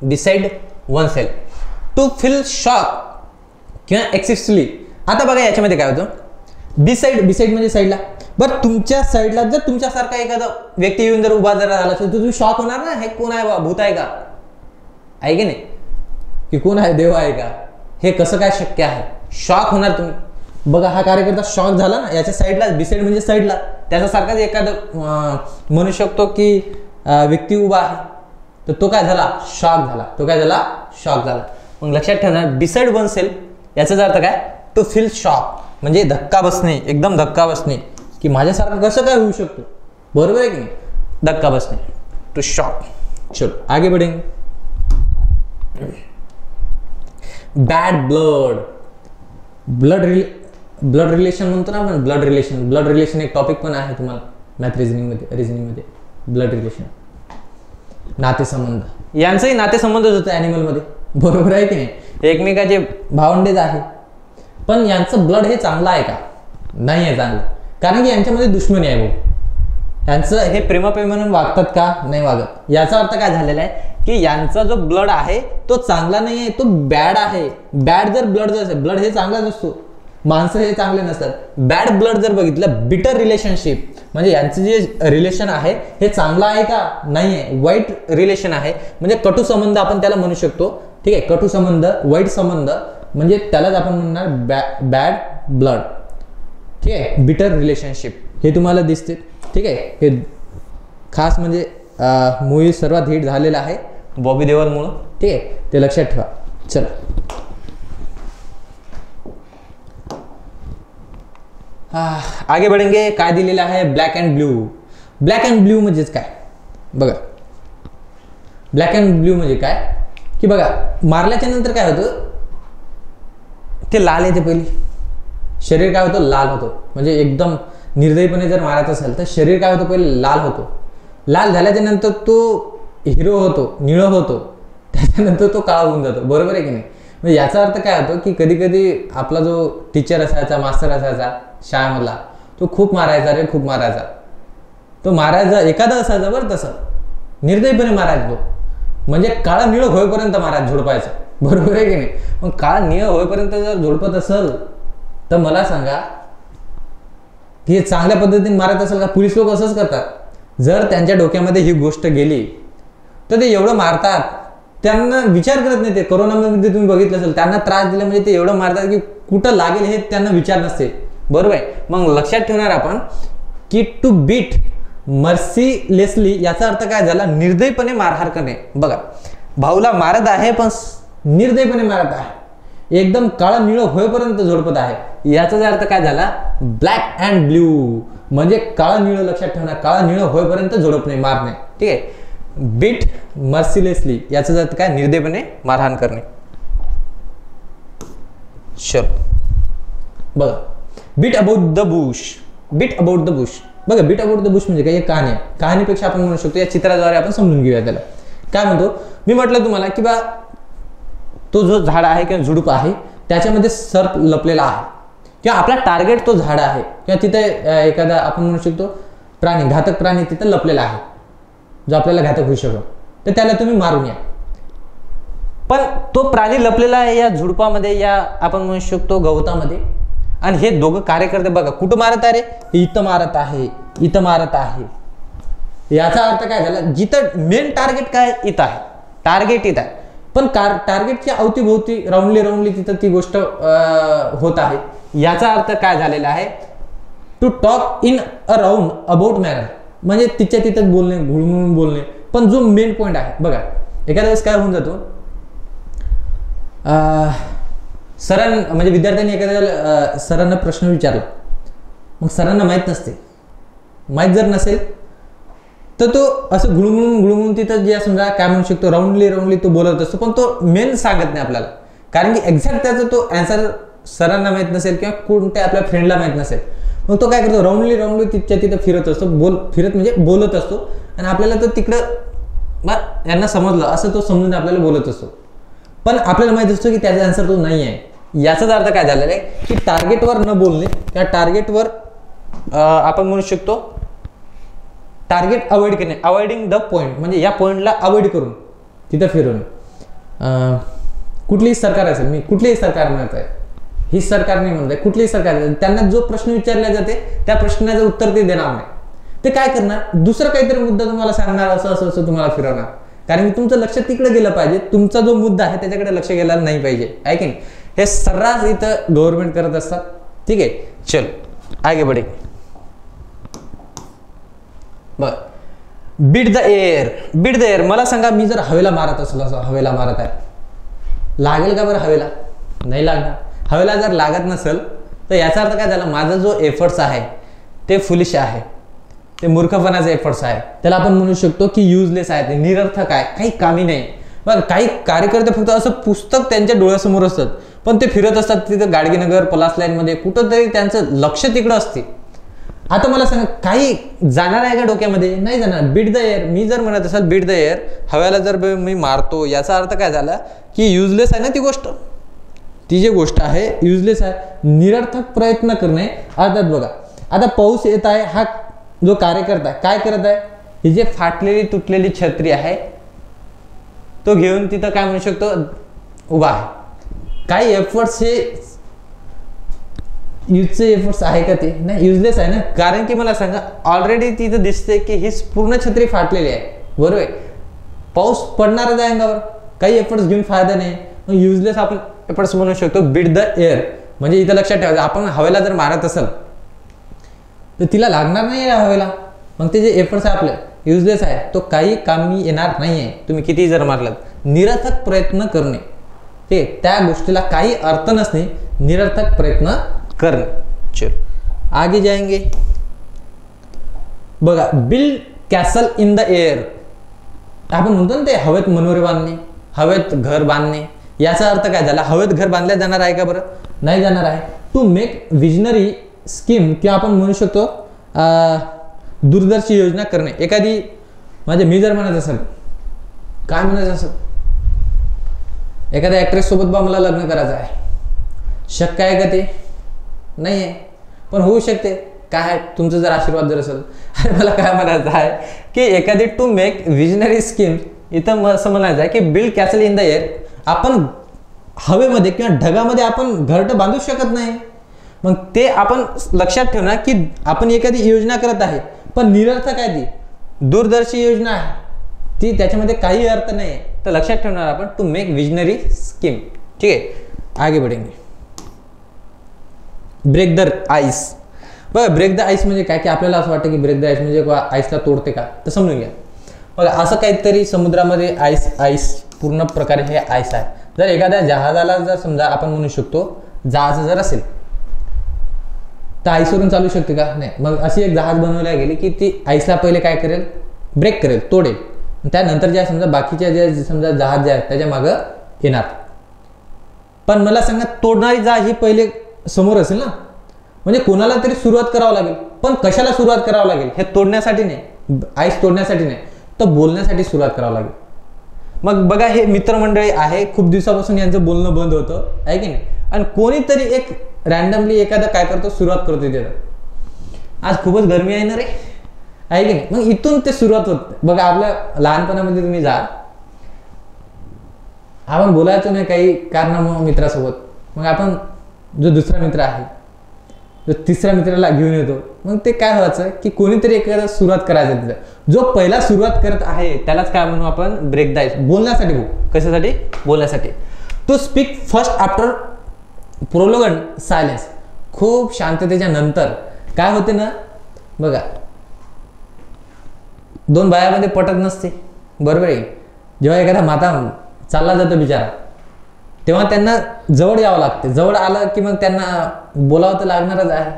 Decide oneself to feel shock किंवा एक्सेसली. आता बघा याच्यामध्ये काय होतं, बिसाइड म्हणजे साईडला. बरं तुमच्या साईडला जर तुमच्यासारखा एखादा व्यक्ती येऊन जर उभा जर राहिला असेल, तर तुम्ही शॉक होणार ना, हे कोण आहे बा, भूत आहे का, आहे की नाही, की कोण आहे, देव आहे का, हे कसं काय शक्य आहे, शॉक होणार तुम्ही. बघा हा कार्यकर्ता शॉक झाला ना, याच्या साईडला, बिसाइड म्हणजे साईडला, त्याच्यासारखाच एखादं म्हणू शकतो की व्यक्ती उभा आहे, तर तो काय झाला, शॉक झाला. मग लक्षात ठेवणार, बिसाइड वन सेल्फ याचाच अर्थ काय, टू फील शॉक म्हणजे धक्का बसणे, एकदम धक्का बसणे, की माझ्यासारखं कसं काय होऊ शकतो, बरोबर आहे की नाही, धक्का बसणे, टू शॉक. चलो आगे बढ़ेंगे. बॅड ब्लड रिलेशन म्हणतो ना आपण, ब्लड रिलेशन एक टॉपिक पण आहे तुम्हाला मॅथ रिझनिंग मध्ये. ब्लड रिलेशन, नातेसंबंध, यांचंही नातेसंबंधच होतं ॲनिमलमध्ये, बरोबर आहे की नाही, एकमेकाचे भावंडेच आहे. पण यांचं ब्लड हे चांगलं आहे का, नाही आहे चांगलं, कारण की यांच्यामध्ये दुश्मनी आहे भाऊ. यांचं हे प्रेमाप्रेम म्हणून वागतात का, नाही वागत. याचा अर्थ काय झालेला आहे की यांचा जो ब्लड आहे तो चांगला नाही आहे, तो बॅड आहे. बॅड जर ब्लड जर असेल, ब्लड हे चांगलाच असतो, माणसं हे चांगले नसतात. बॅड ब्लड जर बघितलं, बिटर रिलेशनशिप म्हणजे यांचं जे रिलेशन आहे हे चांगलं आहे का, नाही आहे, वाईट रिलेशन आहे, म्हणजे कटू संबंध आपण त्याला म्हणू शकतो, ठीक आहे. कटू संबंध, वाईट संबंध म्हणजे त्यालाच आपण म्हणणार बॅड ब्लड, ठीक आहे. बिटर रिलेशनशिप हे तुम्हाला दिसते, ठीक आहे. हे खास म्हणजे मूवी सर्वात हिट झालेला आहे बॉबी देओलमुळं, ठीक आहे, ते लक्षात ठेवा. चला आगे बढ़ेंगे. काय दिलेलं आहे, ब्लॅक अँड ब्ल्यू म्हणजेच काय बघा. ब्लॅक अँड ब्ल्यू म्हणजे काय की बघा, मारल्याच्या नंतर काय होतं, ते लाल येते पहिली, शरीर काय होतं, लाल होतं. म्हणजे एकदम निर्दयीपणे जर मारायचं असेल तर शरीर काय होतं, पहिले लाल होतो. लाल झाल्याच्या नंतर तो हिरो होतो, निळं होतो, त्याच्यानंतर तो काळा होऊन जातो, बरोबर आहे की नाही. म्हणजे याचा अर्थ काय होतो की कधी कधी आपला जो टीचर असायचा, मास्तर असायचा शाळेमधला, तो खूप मारायचा, तो मारायचा एखादा असायचा बरं, तसं निर्दयीपणे मारायचा तो. म्हणजे काळा निळ होईपर्यंत महाराज झोडपायचं, बरोबर आहे की नाही? मग काळा निळ होईपर्यंत जर झोडपत असेल तर मला सांगा की चांगल्या पद्धतीने मारत असेल का? पोलीस लोक असंच करतात, जर त्यांच्या डोक्यामध्ये ही गोष्ट गेली तर ते एवढं मारतात, त्यांना विचार करत नाही. ते कोरोनामध्ये तुम्ही बघितलं असेल, त्यांना त्रास दिला म्हणजे ते एवढं मारतात की कुठं लागेल हे त्यांना विचार नसते, बरोबर आहे? मग लक्षात ठेवणार आपण की टू बीट मर्सीलेसली याचा अर्थ काय झाला? निर्दयीपणे मारहाण करणे. बघा, भाऊला मारत आहे पण निर्दयीपणे मारत आहे, एकदम काळा निळ होईपर्यंत झोडपत आहे. याचा अर्थ काय झाला? ब्लॅक अँड ब्ल्यू, म्हणजे काळा निळ. लक्षात ठेवणार, काळा निळ होईपर्यंत झोडपणे, मारणे. ठीक आहे. बीट मर्सीलेसली याचा अर्थ काय? निर्दयीपणे मारहाण करणे. चल बघा, beat about the bush. Beat about the bush, बघा बीट अबाउट द बुश म्हणजे काय? एक कहाणी आहे. कहाणीपेक्षा आपण म्हणू शकतो या चित्राद्वारे आपण समजून घेऊया त्याला. काय म्हणतो मी? म्हटलं तुम्हाला की बा तो जो झाड आहे किंवा झुडूप आहे त्याच्यामध्ये सर्प लपलेला आहे, किंवा आपला टार्गेट तो झाड आहे, किंवा तिथे एखादा आपण म्हणू शकतो प्राणी, घातक प्राणी तिथे लपलेला आहे जो आपल्याला घातक होऊ शकतो, तर त्याला तुम्ही मारून या. पण तो प्राणी लपलेला आहे या झुडपामध्ये, या आपण म्हणू शकतो गवतामध्ये, आणि हे दोघं कार्यकर्ते बघा कुठं मारत आहे रे? इथं मारत आहे, इथं मारत आहे. याचा अर्थ काय झाला? जिथं मेन टार्गेट काय? इथं आहे, टार्गेट इथं आहे, पण टार्गेटच्या अवतीभोवती राऊंडली तिथं ती गोष्ट होत आहे. याचा अर्थ काय झालेला आहे? To talk in a roundabout manner, म्हणजे तिच्या तिथं बोलणे, घुळमळून बोलणे. पण जो मेन पॉईंट आहे बघा, एखाद्या वेळेस काय होऊन जातो, सरांना म्हणजे विद्यार्थ्यांनी एखाद्या सरांना प्रश्न विचारला, मग सरांना माहीत नसते, माहीत जर नसेल तर तो असं घुळमळून तिथं जे समजा काय म्हणू शकतो राऊंडली तो बोलत असतो, पण तो मेन सांगत नाही आपल्याला, कारण की एक्झॅक्ट त्याचा तो आन्सर सरांना माहीत नसेल किंवा कोणत्या आपल्या फ्रेंडला माहीत नसेल. मग तो काय करतो? राऊंडली तिथच्या तिथं फिरत असतो, फिरत म्हणजे बोलत असतो, आणि आपल्याला तर तिकडं यांना समजलं असं तो समजून आपल्याला बोलत असतो, पण आपल्याला माहित असतो की त्याचा आन्सर तो नाही आहे. याचाच अर्थ काय झालेला आहे की टार्गेटवर न बोलणे, किंवा टार्गेटवर आपण म्हणू शकतो टार्गेट अवॉइड करणे, अवॉइडिंग द पॉइंट, म्हणजे या पॉइंटला अवॉइड करून तिथं फिरवणे. कुठलीही सरकार असेल, मी कुठलीही सरकार म्हणत आहे, ही सरकार नाही म्हणत आहे, कुठलीही सरकार, त्यांना जो प्रश्न विचारला जाते त्या प्रश्नाचं उत्तर ते देणार नाही. ते काय करणार? दुसरं काहीतरी मुद्दा तुम्हाला सांगणार, असं तुम्हाला फिरवणार, कारण की तुमचं लक्ष तिकडे गेलं पाहिजे, तुमचा जो मुद्दा आहे त्याच्याकडे लक्ष गेला नाही पाहिजे, आहे की नाही? हे सर्रास इथं गव्हर्नमेंट करत असतात. ठीक आहे, चल आगे बढे. बर, beat the air. Beat the air, मला सांगा मी जर हवेला मारत असलो, असं हवेला मारत आहे, लागेल का बरं हवेला? नाही लागणार. हवेला जर लागत नसेल तर याचा अर्थ काय झाला? माझा जो एफर्ट्स आहे ते फुलिश आहे, ते मूर्खपणाचे एफर्ट्स आहे, त्याला आपण म्हणू शकतो की युजलेस आहे, ते निरर्थक आहे, काही कामी नाही. बघा काही कार्यकर्ते फक्त असं पुस्तक त्यांच्या डोळ्यासमोर असतात, पण ते फिरत असतात तिथं गाडगेनगर पलास लाईनमध्ये, कुठंतरी त्यांचं लक्ष तिकडं असते. आता मला सांगा काही जाणार आहे का डोक्यामध्ये? नाही जाणार. बीट द एअर, मी जर म्हणत असेल बीट द एअर, हवेला जर मी मारतो, याचा अर्थ काय झाला की युजलेस आहे ना ती गोष्ट, ती जी गोष्ट आहे युजलेस आहे, निरर्थक प्रयत्न करणे. अर्थात बघा आता पाऊस येत आहे, हा जो कार्यकर्ता काय करत आहे? ही जे फाटलेली तुटलेली छत्री आहे तो घेऊन तिथं काय म्हणू शकतो उभा आहे. काही एफर्ट्स हे युजचे एफर्ट्स आहे का? ते नाही, युजलेस आहे ना, कारण की मला सांगा ऑलरेडी तिथं दिसते की ही पूर्ण छत्री फाटलेली आहे, बरोबर आहे? पाऊस पडणारच आहे अंगावर, काही एफर्ट्स घेऊन फायदा नाही, मग युजलेस आपण एफर्ट्स म्हणू शकतो. बीट द एअर म्हणजे इथं लक्षात ठेवायचं, आपण हवेला जर मारत असेल तर तिला लागणार नाही या हवेला, मग ते जे एफर्ट्स आहे आपले युजलेस आहे, तो काही कामी येणार नाही आहे. तुम्ही कितीही जर मारलात, निरर्थक प्रयत्न करणे, ते त्या गोष्टीला काही अर्थ नसणे, निरर्थक प्रयत्न करणे. चलो आगे जाएंगे. बघा, build castle in the air, आपण म्हणतो ना ते हवेत मनोरे बांधणे, हवेत घर बांधणे. याचा अर्थ काय झाला? हवेत घर बांधल्या जाणार आहे का बरं? नाही जाणार आहे. टू मेक विजनरी स्कीम, किंवा आपण म्हणू शकतो दूरदर्शी योजना करणे. एखादी म्हणजे मी जर म्हणत असेल, काय म्हणायचं असेल, एखाद्या ऍक्ट्रेस सोबत बा मला लग्न करायचं आहे, शक्य आहे का? ते नाही आहे, पण होऊ शकते. काय तुमचा जर आशीर्वाद जर असेल. मला काय म्हणायचं आहे की एखादी टू मेक विजनरी स्कीम इथं असं म्हणायचं आहे की build castle in the air, आपण हवेमध्ये किंवा ढगामध्ये आपण घरटं बांधू शकत नाही. मग ते आपण लक्षात ठेवणार की आपण एखादी योजना करत आहे पण निरर्थक आहे, ती दूरदर्शी योजना आहे, ती त्याच्यामध्ये काही अर्थ नाही. तर लक्षात ठेवणार आपण टू मेक विजनरी स्कीम. ठीक आहे, आगे बढ़ेंगे. Break the ice. बघा ब्रेक द आईस म्हणजे काय, की आपल्याला असं वाटतं की ब्रेक द आईस म्हणजे आईसला तोडते का, तर समजून घ्या. बघा असं काहीतरी समुद्रामध्ये आईस पूर्ण प्रकारे हे आईस आहे. जर एखाद्या जहाजाला जर समजा आपण म्हणू शकतो जहाज जर असेल तर आईसवरून चालू शकते का, नाही. मग अशी एक जहाज बनवल्या गेली की ती आईसला पहिले काय करेल, ब्रेक करेल, तोडेल. त्यानंतर ज्या समजा बाकीच्या ज्या समजा जहाज जे आहेत त्याच्या मागं येणार. पण मला सांगा तोडणारी जहाज ही पहिले समोर असेल ना, म्हणजे कोणाला तरी सुरुवात करावं लागेल. पण कशाला सुरुवात करावं लागेल, हे तोडण्यासाठी नाही, आईस तोडण्यासाठी नाही, तर बोलण्यासाठी सुरुवात करावं लागेल. मग बघा हे मित्रमंडळी आहे, खूप दिवसापासून यांचं बोलणं बंद होतं आहे की नाही, आणि कोणीतरी एक रॅन्डमली एखादा काय करतो, सुरुवात करतो तिथे. आज खूपच गरमी आहे ना रे, आहे की नाही. मग इथून ते सुरुवात होत. बघा आपल्या लहानपणामध्ये तुम्ही जा, आपण बोलायचो नाही काही कारणामुळे मित्रासोबत, मग आपण जो दुसरा मित्र आहे जो तिसऱ्या मित्राला घेऊन येतो, मग ते काय व्हायचं की कोणीतरी एखादा सुरुवात करायचं तिथं. जो पहिला सुरुवात करत आहे त्यालाच काय म्हणू आपण, ब्रेक द आईस. बोलण्यासाठी, कशासाठी, बोलण्यासाठी. टू स्पीक फर्स्ट आफ्टर प्रोलोगन सायलेन्स. खूप शांततेच्या नंतर काय होते ना, बघा दोन बायामध्ये पटत नसते, बरोबर आहे. जेव्हा एखादा माता चालला जातो बिचारा, तेव्हा त्यांना जवळ यावं लागते. जवळ आलं की मग त्यांना बोलावं तर लागणारच आहे.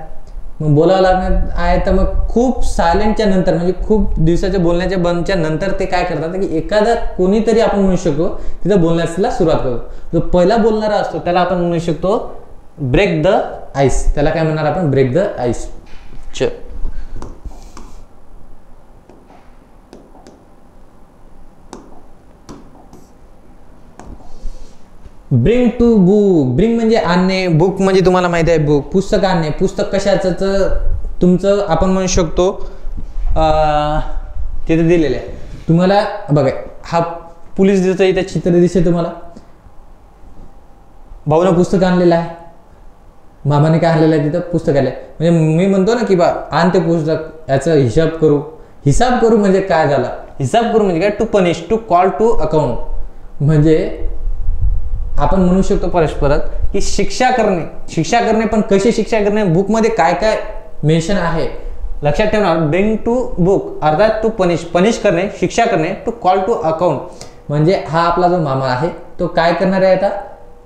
मग बोलावं लागणार आहे तर मग खूप सायलेंटच्या नंतर, म्हणजे खूप दिवसाच्या बोलण्याच्या बंदच्या नंतर ते काय करतात की एखादा कोणीतरी आपण म्हणू शकतो तिथं बोलण्याला सुरुवात करतो. जो पहिला बोलणारा असतो त्याला आपण म्हणू शकतो ब्रेक द आईस. त्याला काय म्हणणार आपण, break the ice. Bring to book. Bring म्हणजे आणणे, बुक म्हणजे तुम्हाला माहिती आहे बुक, पुस्तक आणणे. पुस्तक कशाचं, तुमचं आपण म्हणू शकतो तिथे दिलेलं आहे तुम्हाला. बघा हा पोलीस दिसतो, इथे चित्र दिसते तुम्हाला. भाऊनं पुस्तक आणलेलं आहे, मामाने काय आणलेलं आहे, तिथं पुस्तक आलंय. म्हणजे मी म्हणतो ना की बा आण ते पुस्तक, याचा हिसाब करू. हिसाब करू म्हणजे काय झाला, हिसाब करू म्हणजे काय, to punish, to call to account. म्हणजे आपण म्हणू शकतो परस्परात की शिक्षा करणे. शिक्षा करणे, पण कशी शिक्षा करणे, बुकमध्ये काय काय मेन्शन आहे लक्षात ठेवणार. ब्रिंग टू बुक अर्थात टू पनिश, पनिश करणे, शिक्षा करणे. टू कॉल टू अकाउंट म्हणजे हा आपला जो मामा आहे तो काय करणार आहे, आता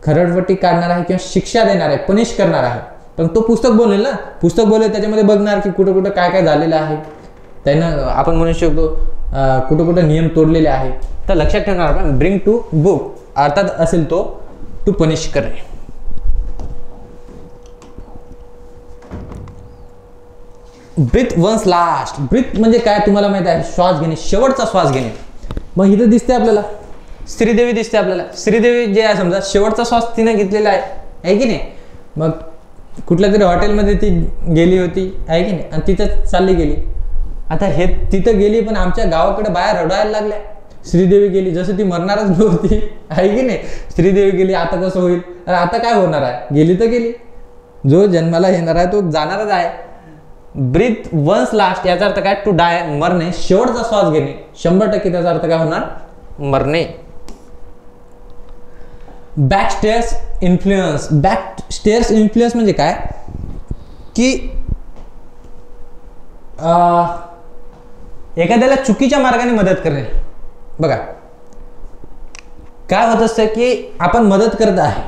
खरडपट्टी काढणार आहे किंवा शिक्षा देणार आहे, पनिश करणार आहे. पण तो पुस्तक बोलेल ना, पुस्तक बोलेल त्याच्यामध्ये बघणार की कुठं कुठं काय काय झालेलं आहे, त्यानं आपण म्हणू शकतो कुठं कुठं नियम तोडलेले आहे. तर लक्षात ठेवणार आपण ब्रिंग टू बुक अर्थात असेल तो टू पनिश करणे. Breathe one's last. ब्रीथ म्हणजे काय तुम्हाला माहित आहे, श्वास घेणे, शेवटचा श्वास घेणे. मग इथं दिसते आपल्याला श्रीदेवी दिसते आपल्याला. श्रीदेवी जे आहे समजा शेवटचा श्वास तिने घेतलेला आहे की नाही. मग कुठल्या तरी हॉटेलमध्ये ती गेली होती आहे की नाही, आणि तिथं चालली गेली. आता हे तिथं गेली, पण आमच्या गावाकडे बाहेर रडायला लागल्या. श्रीदेवी गेली, जसं ती मरणारच नव्हती आहे की नाही. श्रीदेवी गेली, आता कसं होईल, अरे आता काय होणार आहे, गेली तर गेली. जो जन्माला येणार आहे तो जाणारच आहे. ब्रीथ वन्स लास्ट याचा अर्थ काय, टू डाय, मरणे, शेवटचा श्वास घेणे. 100% त्याचा अर्थ काय होणार, मरणे. Back stairs influence. Back stairs influence म्हणजे काय की एखाद्याला चुकीच्या मार्गाने मदत करणे. बघा काय होत असतं की आपण मदत करत आहे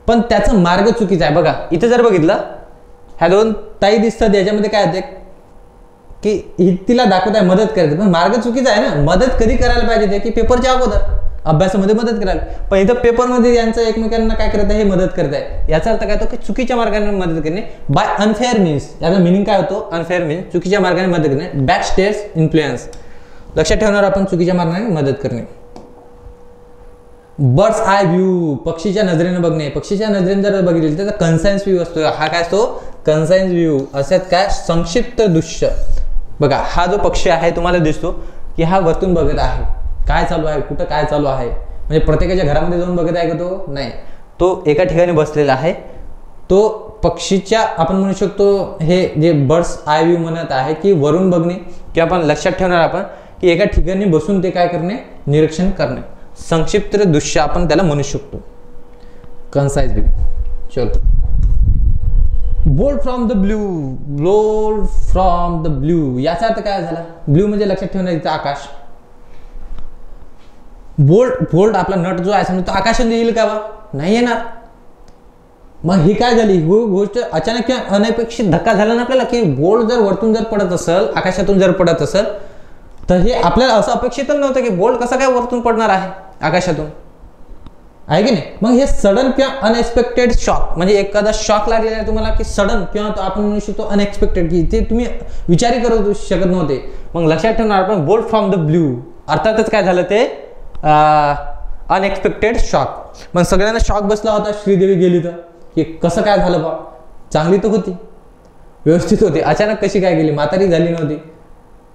पण त्याचा मार्ग चुकीचा आहे. बघा इथे जर बघितलं ह्या दोन ताई दिसतात, याच्यामध्ये काय होते की तिला दाखवत आहे मदत करायचं, पण मार्ग चुकीचा आहे ना. मदत कधी करायला पाहिजे ते की पेपरच्या अगोदर, अभ्यासामध्ये मदत करायला. पण इथं पेपरमध्ये यांचं एकमेकांना काय करत आहे, हे मदत करत आहे. याचा अर्थ काय होतो की चुकीच्या मार्गाने मदत करणे. बाय अनफेअर मीन्स, याचा मिनिंग काय होतो, अनफेअर मीन्स चुकीच्या मार्गाने मदत करणे. बॅक स्टेअर्स इन्फ्लुएन्स लक्षात ठेवणार आपण, चुकीच्या मार्गाने मदत करणे. बर्ड्स आय व्ह्यू, पक्षीच्या नजरेने बघणे. पक्षीच्या नजरेने जर बघितले तर कन्सायन्स व्ह्यू असतो. हा काय असतो, कन्सायन्स व्ह्यू. असेच काय, संक्षिप्त दृश्य. बघा हा जो पक्षी आहे तुम्हाला दिसतो की हा वरतून बघत आहे, काय चालू आहे, कुठं काय चालू आहे, म्हणजे प्रत्येकाच्या घरामध्ये जाऊन बघत आहे का तो? नाही, तो एका ठिकाणी बसलेला आहे. तो पक्षीच्या आपण म्हणू शकतो हे जे बर्ड्स आय व्ह्यू म्हणत आहे की वरून बघणे, किंवा आपण लक्षात ठेवणार आपण की एका ठिकाणी बसून ते काय करणे, निरीक्षण करणे. संक्षिप्त दृश्य आपण त्याला म्हणू शकतो. Concise view. चलो, bold from the blue. Bold from the blue याचा अर्थ काय झाला? ब्ल्यू म्हणजे लक्षात ठेवणार इथं आकाश. बोल्ड आपला नट जो आहे समजा तो आकाशात येईल का बा? नाही येणार. मग ही काय झाली गोष्ट? अचानक किंवा अनपेक्षित धक्का झाला ना आपल्याला की बोल्ड जर वरतून जर पडत असेल, आकाशातून जर पडत असेल, तर हे आपल्याला असं अपेक्षितच नव्हतं की बोल्ड कसा काय वरतून पडणार आहे आकाशातून, आहे की नाही? मग हे सडन किंवा अनएक्सपेक्टेड शॉक, म्हणजे एखादा शॉक लागलेला आहे तुम्हाला की सडन, किंवा आपण म्हणू शकतो अनएक्सपेक्टेड, की ते तुम्ही विचारही करू शकत नव्हते. मग लक्षात ठेवणार आपण बोल्ड फ्रॉम द ब्ल्यू, अर्थातच काय झालं ते अनएक्सपेक्टेड शॉक. मग सगळ्यांना शॉक बसला होता. श्रीदेवी गेली तर की कसं काय झालं बा? चांगली तर होती, व्यवस्थित होती, अचानक कशी काय गेली? म्हातारी झाली नव्हती,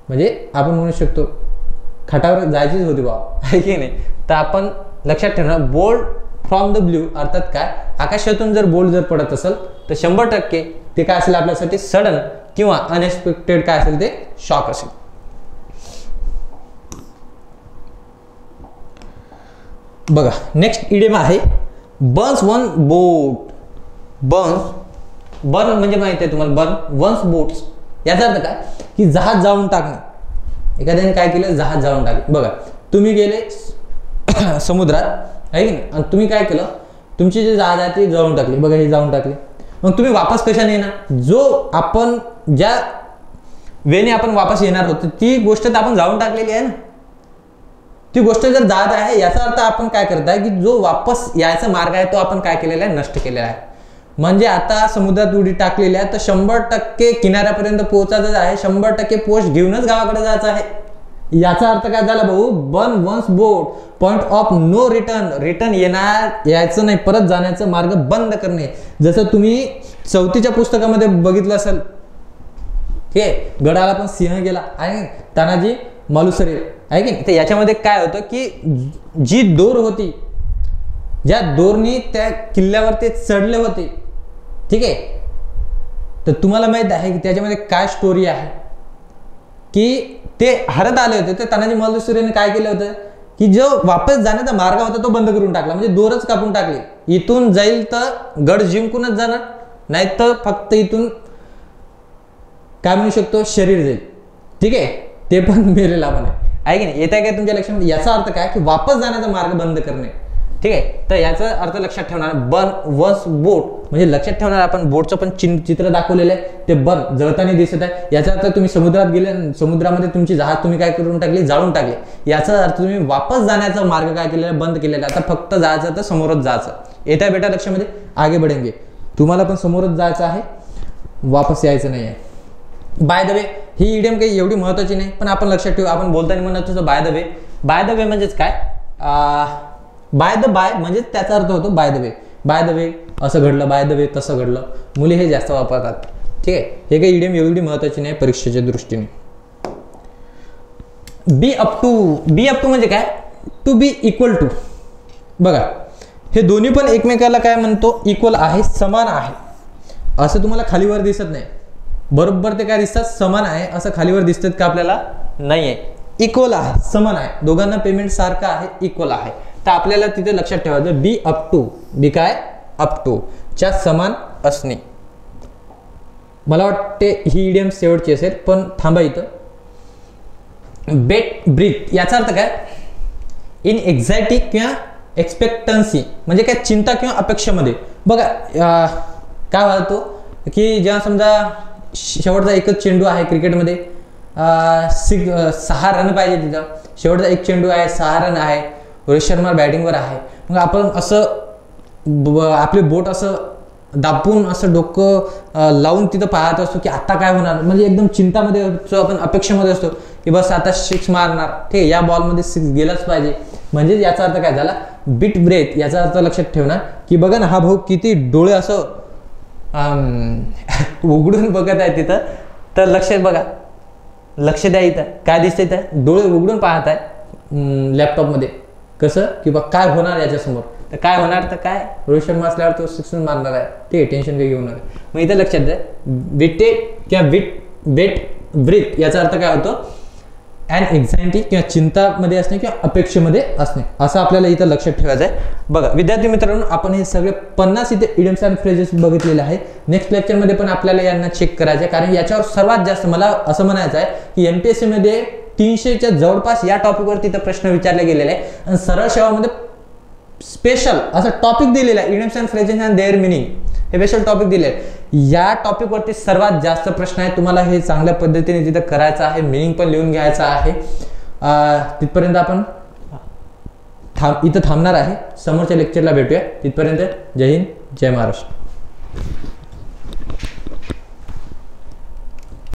म्हणजे आपण म्हणू शकतो खाटावर जायचीच होती बा, आहे की नाही? तर आपण लक्षात ठेवणार बोल्ड फ्रॉम द ब्ल्यू अर्थात काय, आकाशातून जर बोल्ड जर पडत असेल तर 100% ते काय असेल आपल्यासाठी सडन किंवा अनएक्सपेक्टेड काय असेल ते शॉक असेल. बघा, नेक्स्ट इडियम आहे बर्न्स वन बोट. बर्न म्हणजे माहिती आहे तुम्हाला, बर्न वन्स बोट्स याचा अर्थ काय की जहाज जाळून टाकणे. एखाद्याने काय केलं? जहाज जाळून टाकले. बघा, तुम्ही गेले समुद्रात, आहे की नाही, आणि तुम्ही काय केलं? तुमची जे जहाज आहे ते जाळून टाकले. बघा, हे जाळून टाकले. मग तुम्ही वापस कशाने येणार? जो आपण ज्या वेने आपण वापस येणार होतो ती गोष्ट तर आपण जाळून टाकलेली आहे ना. ती गोष्ट जर जात आहे याचा अर्थ आपण काय करत आहे की जो वापस यायचा मार्ग आहे तो आपण काय केलेला आहे? नष्ट केलेला आहे. म्हणजे आता समुद्रात उडी टाकलेली आहे तर 100% किनाऱ्यापर्यंत पोहोचायचं आहे, 100% पोस्ट घेऊनच गावाकडे जायचं आहे. याचा अर्थ काय झाला भाऊ? Burn one's boat, point of no return. Return यायचं नाही, परत जाण्याचं मार्ग बंद करणे. जसं तुम्ही 4थीच्या पुस्तकामध्ये बघितलं असेल, ठीक आहे, गडाला पण सिंह गेला आहे, तानाजी मालुसरे, आहे की नाही? तर याच्यामध्ये काय होतं की जी दोर होती, ज्या दोरनी त्या किल्ल्यावर ते चढले होते, ठीक आहे, तर तुम्हाला माहित आहे की त्याच्यामध्ये काय स्टोरी आहे की ते हरत आले होते. तर तानाजी मालुसरेने काय केलं होतं की जो वापस जाण्याचा मार्ग होता तो बंद करून टाकला, म्हणजे दोरच कापून टाकली. इथून जाईल तर गड जिंकूनच जाणार, नाही तर फक्त इथून काय म्हणू शकतो शरीर जाईल, ठीक आहे, ते पण मेलेला पण आहे की नाही? येत आहे काय तुमच्या लक्षात? याचा अर्थ काय की वापस जाण्याचा मार्ग बंद करणे, ठीक आहे. तर याचा अर्थ लक्षात ठेवणार बर्न वन्स बोट, म्हणजे लक्षात ठेवणार आपण बोटचं पण चित्र दाखवलेलं आहे, ते बर्न जळताना दिसत आहे. याचा अर्थ तुम्ही समुद्रात गेले, समुद्रामध्ये तुमची जहाज तुम्ही काय करून टाकली? जाळून टाकली. याचा अर्थ तुम्ही वापस जाण्याचा मार्ग काय केलेला? बंद केलेला. आता फक्त जायचं तर समोरच जायचं. येत्या बेटा लक्षामध्ये आगे बढेंगे. तुम्हाला पण समोरच जायचं आहे, वापस यायचं नाही आहे. By the way he idiom काही एवढी महत्वाची नाही, पण आपण लक्षात ठेवू. आपण बोलताना म्हणत होतो by the way. By the way म्हणजेच काय? बाय द बाय म्हणजे त्याचा अर्थ होतो by the way. By the way असं घडलं, बाय द वे तसं घडलं. मुली हे जास्त वापरतात, ठीक आहे. हे काही इडियम एवढी महत्वाची नाही परीक्षेच्या दृष्टीने. Be up to. Be up to म्हणजे काय? To be equal to. बघा, हे दोन्ही पण एकमेकाला काय म्हणतो? इक्वल आहे, समान आहे. असं तुम्हाला खालीवर दिसत नाही. बरोबर ते काय दिसतात? समान आहे. असं खालीवर दिसतात का आपल्याला? नाहीये. इक्वल आहे, समान आहे, दोघांना पेमेंट सारखं आहे, इक्वल आहे. तर आपल्याला तिथे लक्षात ठेवायचं बी अप टू. बी काय? अप टू च्या समान असणे. मला वाटते ही इडियम शेवटची असेल, पण थांबा इथं. बेट ब्रीथ याचा अर्थ काय? इन एक्झायटी किंवा एक्सपेक्टन्सी, म्हणजे काय? चिंता किंवा अपेक्षेमध्ये. बघा काय होतो की जेव्हा समजा शेवटचा एकच चेंडू आहे क्रिकेटमध्ये, 6 रन पाहिजे, तिथं शेवटचा एक चेंडू आहे, 6 रन आहे, रोहित शर्मा बॅटिंगवर आहे. मग आपण असं आपली बोट असं दाबून असं डोकं लावून तिथं पाहत असतो की आता काय होणार, म्हणजे एकदम चिंतामध्ये असतो, आपण अपेक्षेमध्ये असतो की बस आता 6 मारणार, ठीक आहे, या बॉलमध्ये 6 गेलाच पाहिजे. म्हणजे याचा अर्थ काय झाला? Bate breath. याचा अर्थ लक्षात ठेवणार की बघा ना, हा भाऊ किती डोळे असं उघडून बघत आहे तिथं. तर लक्ष बघा, लक्ष द्या, इथं काय दिसतंय? तर डोळे उघडून पाहत आहे, लॅपटॉपमध्ये कसं किंवा काय होणार याच्यासमोर, तर काय होणार, तर काय रोहित शर्मा असल्यावर तो सिक्स मारणार आहे, ठीक आहे, टेन्शन काही घेऊ नका. मग इथं लक्षात द्या विटे किंवा बेट ब्रीथ याचा अर्थ काय होतो, अँड एक्झायटी किंवा चिंतामध्ये असणे किंवा अपेक्षेमध्ये असणे, असं आपल्याला इथं लक्षात ठेवायचं आहे. बघा विद्यार्थी मित्रांनो, आपण हे सगळे 50 इथे इडियम्स अँड फ्रेजेस बघितलेले आहे. नेक्स्ट लेक्चरमध्ये पण आपल्याला यांना चेक करायचं आहे, कारण याच्यावर सर्वात जास्त मला असं म्हणायचं आहे की MPSC मध्ये 300च्या जवळपास या टॉपिकवरती इथं प्रश्न विचारले गेलेले आहे. आणि सरळ सेवामध्ये स्पेशल असं टॉपिक दिलेलं आहे, idioms and phrases and their meaning, हे स्पेशल टॉपिक दिले आहे. या टॉपिकवरती सर्वात जास्त प्रश्न आहे. तुम्हाला हे चांगल्या पद्धतीने तिथं करायचं आहे, मिनिंग पण लिहून घ्यायचं आहे. तिथपर्यंत आपण इथं थांबणार आहे. समोरच्या लेक्चरला भेटूया. तिथपर्यंत जय हिंद, जय महाराष्ट्र.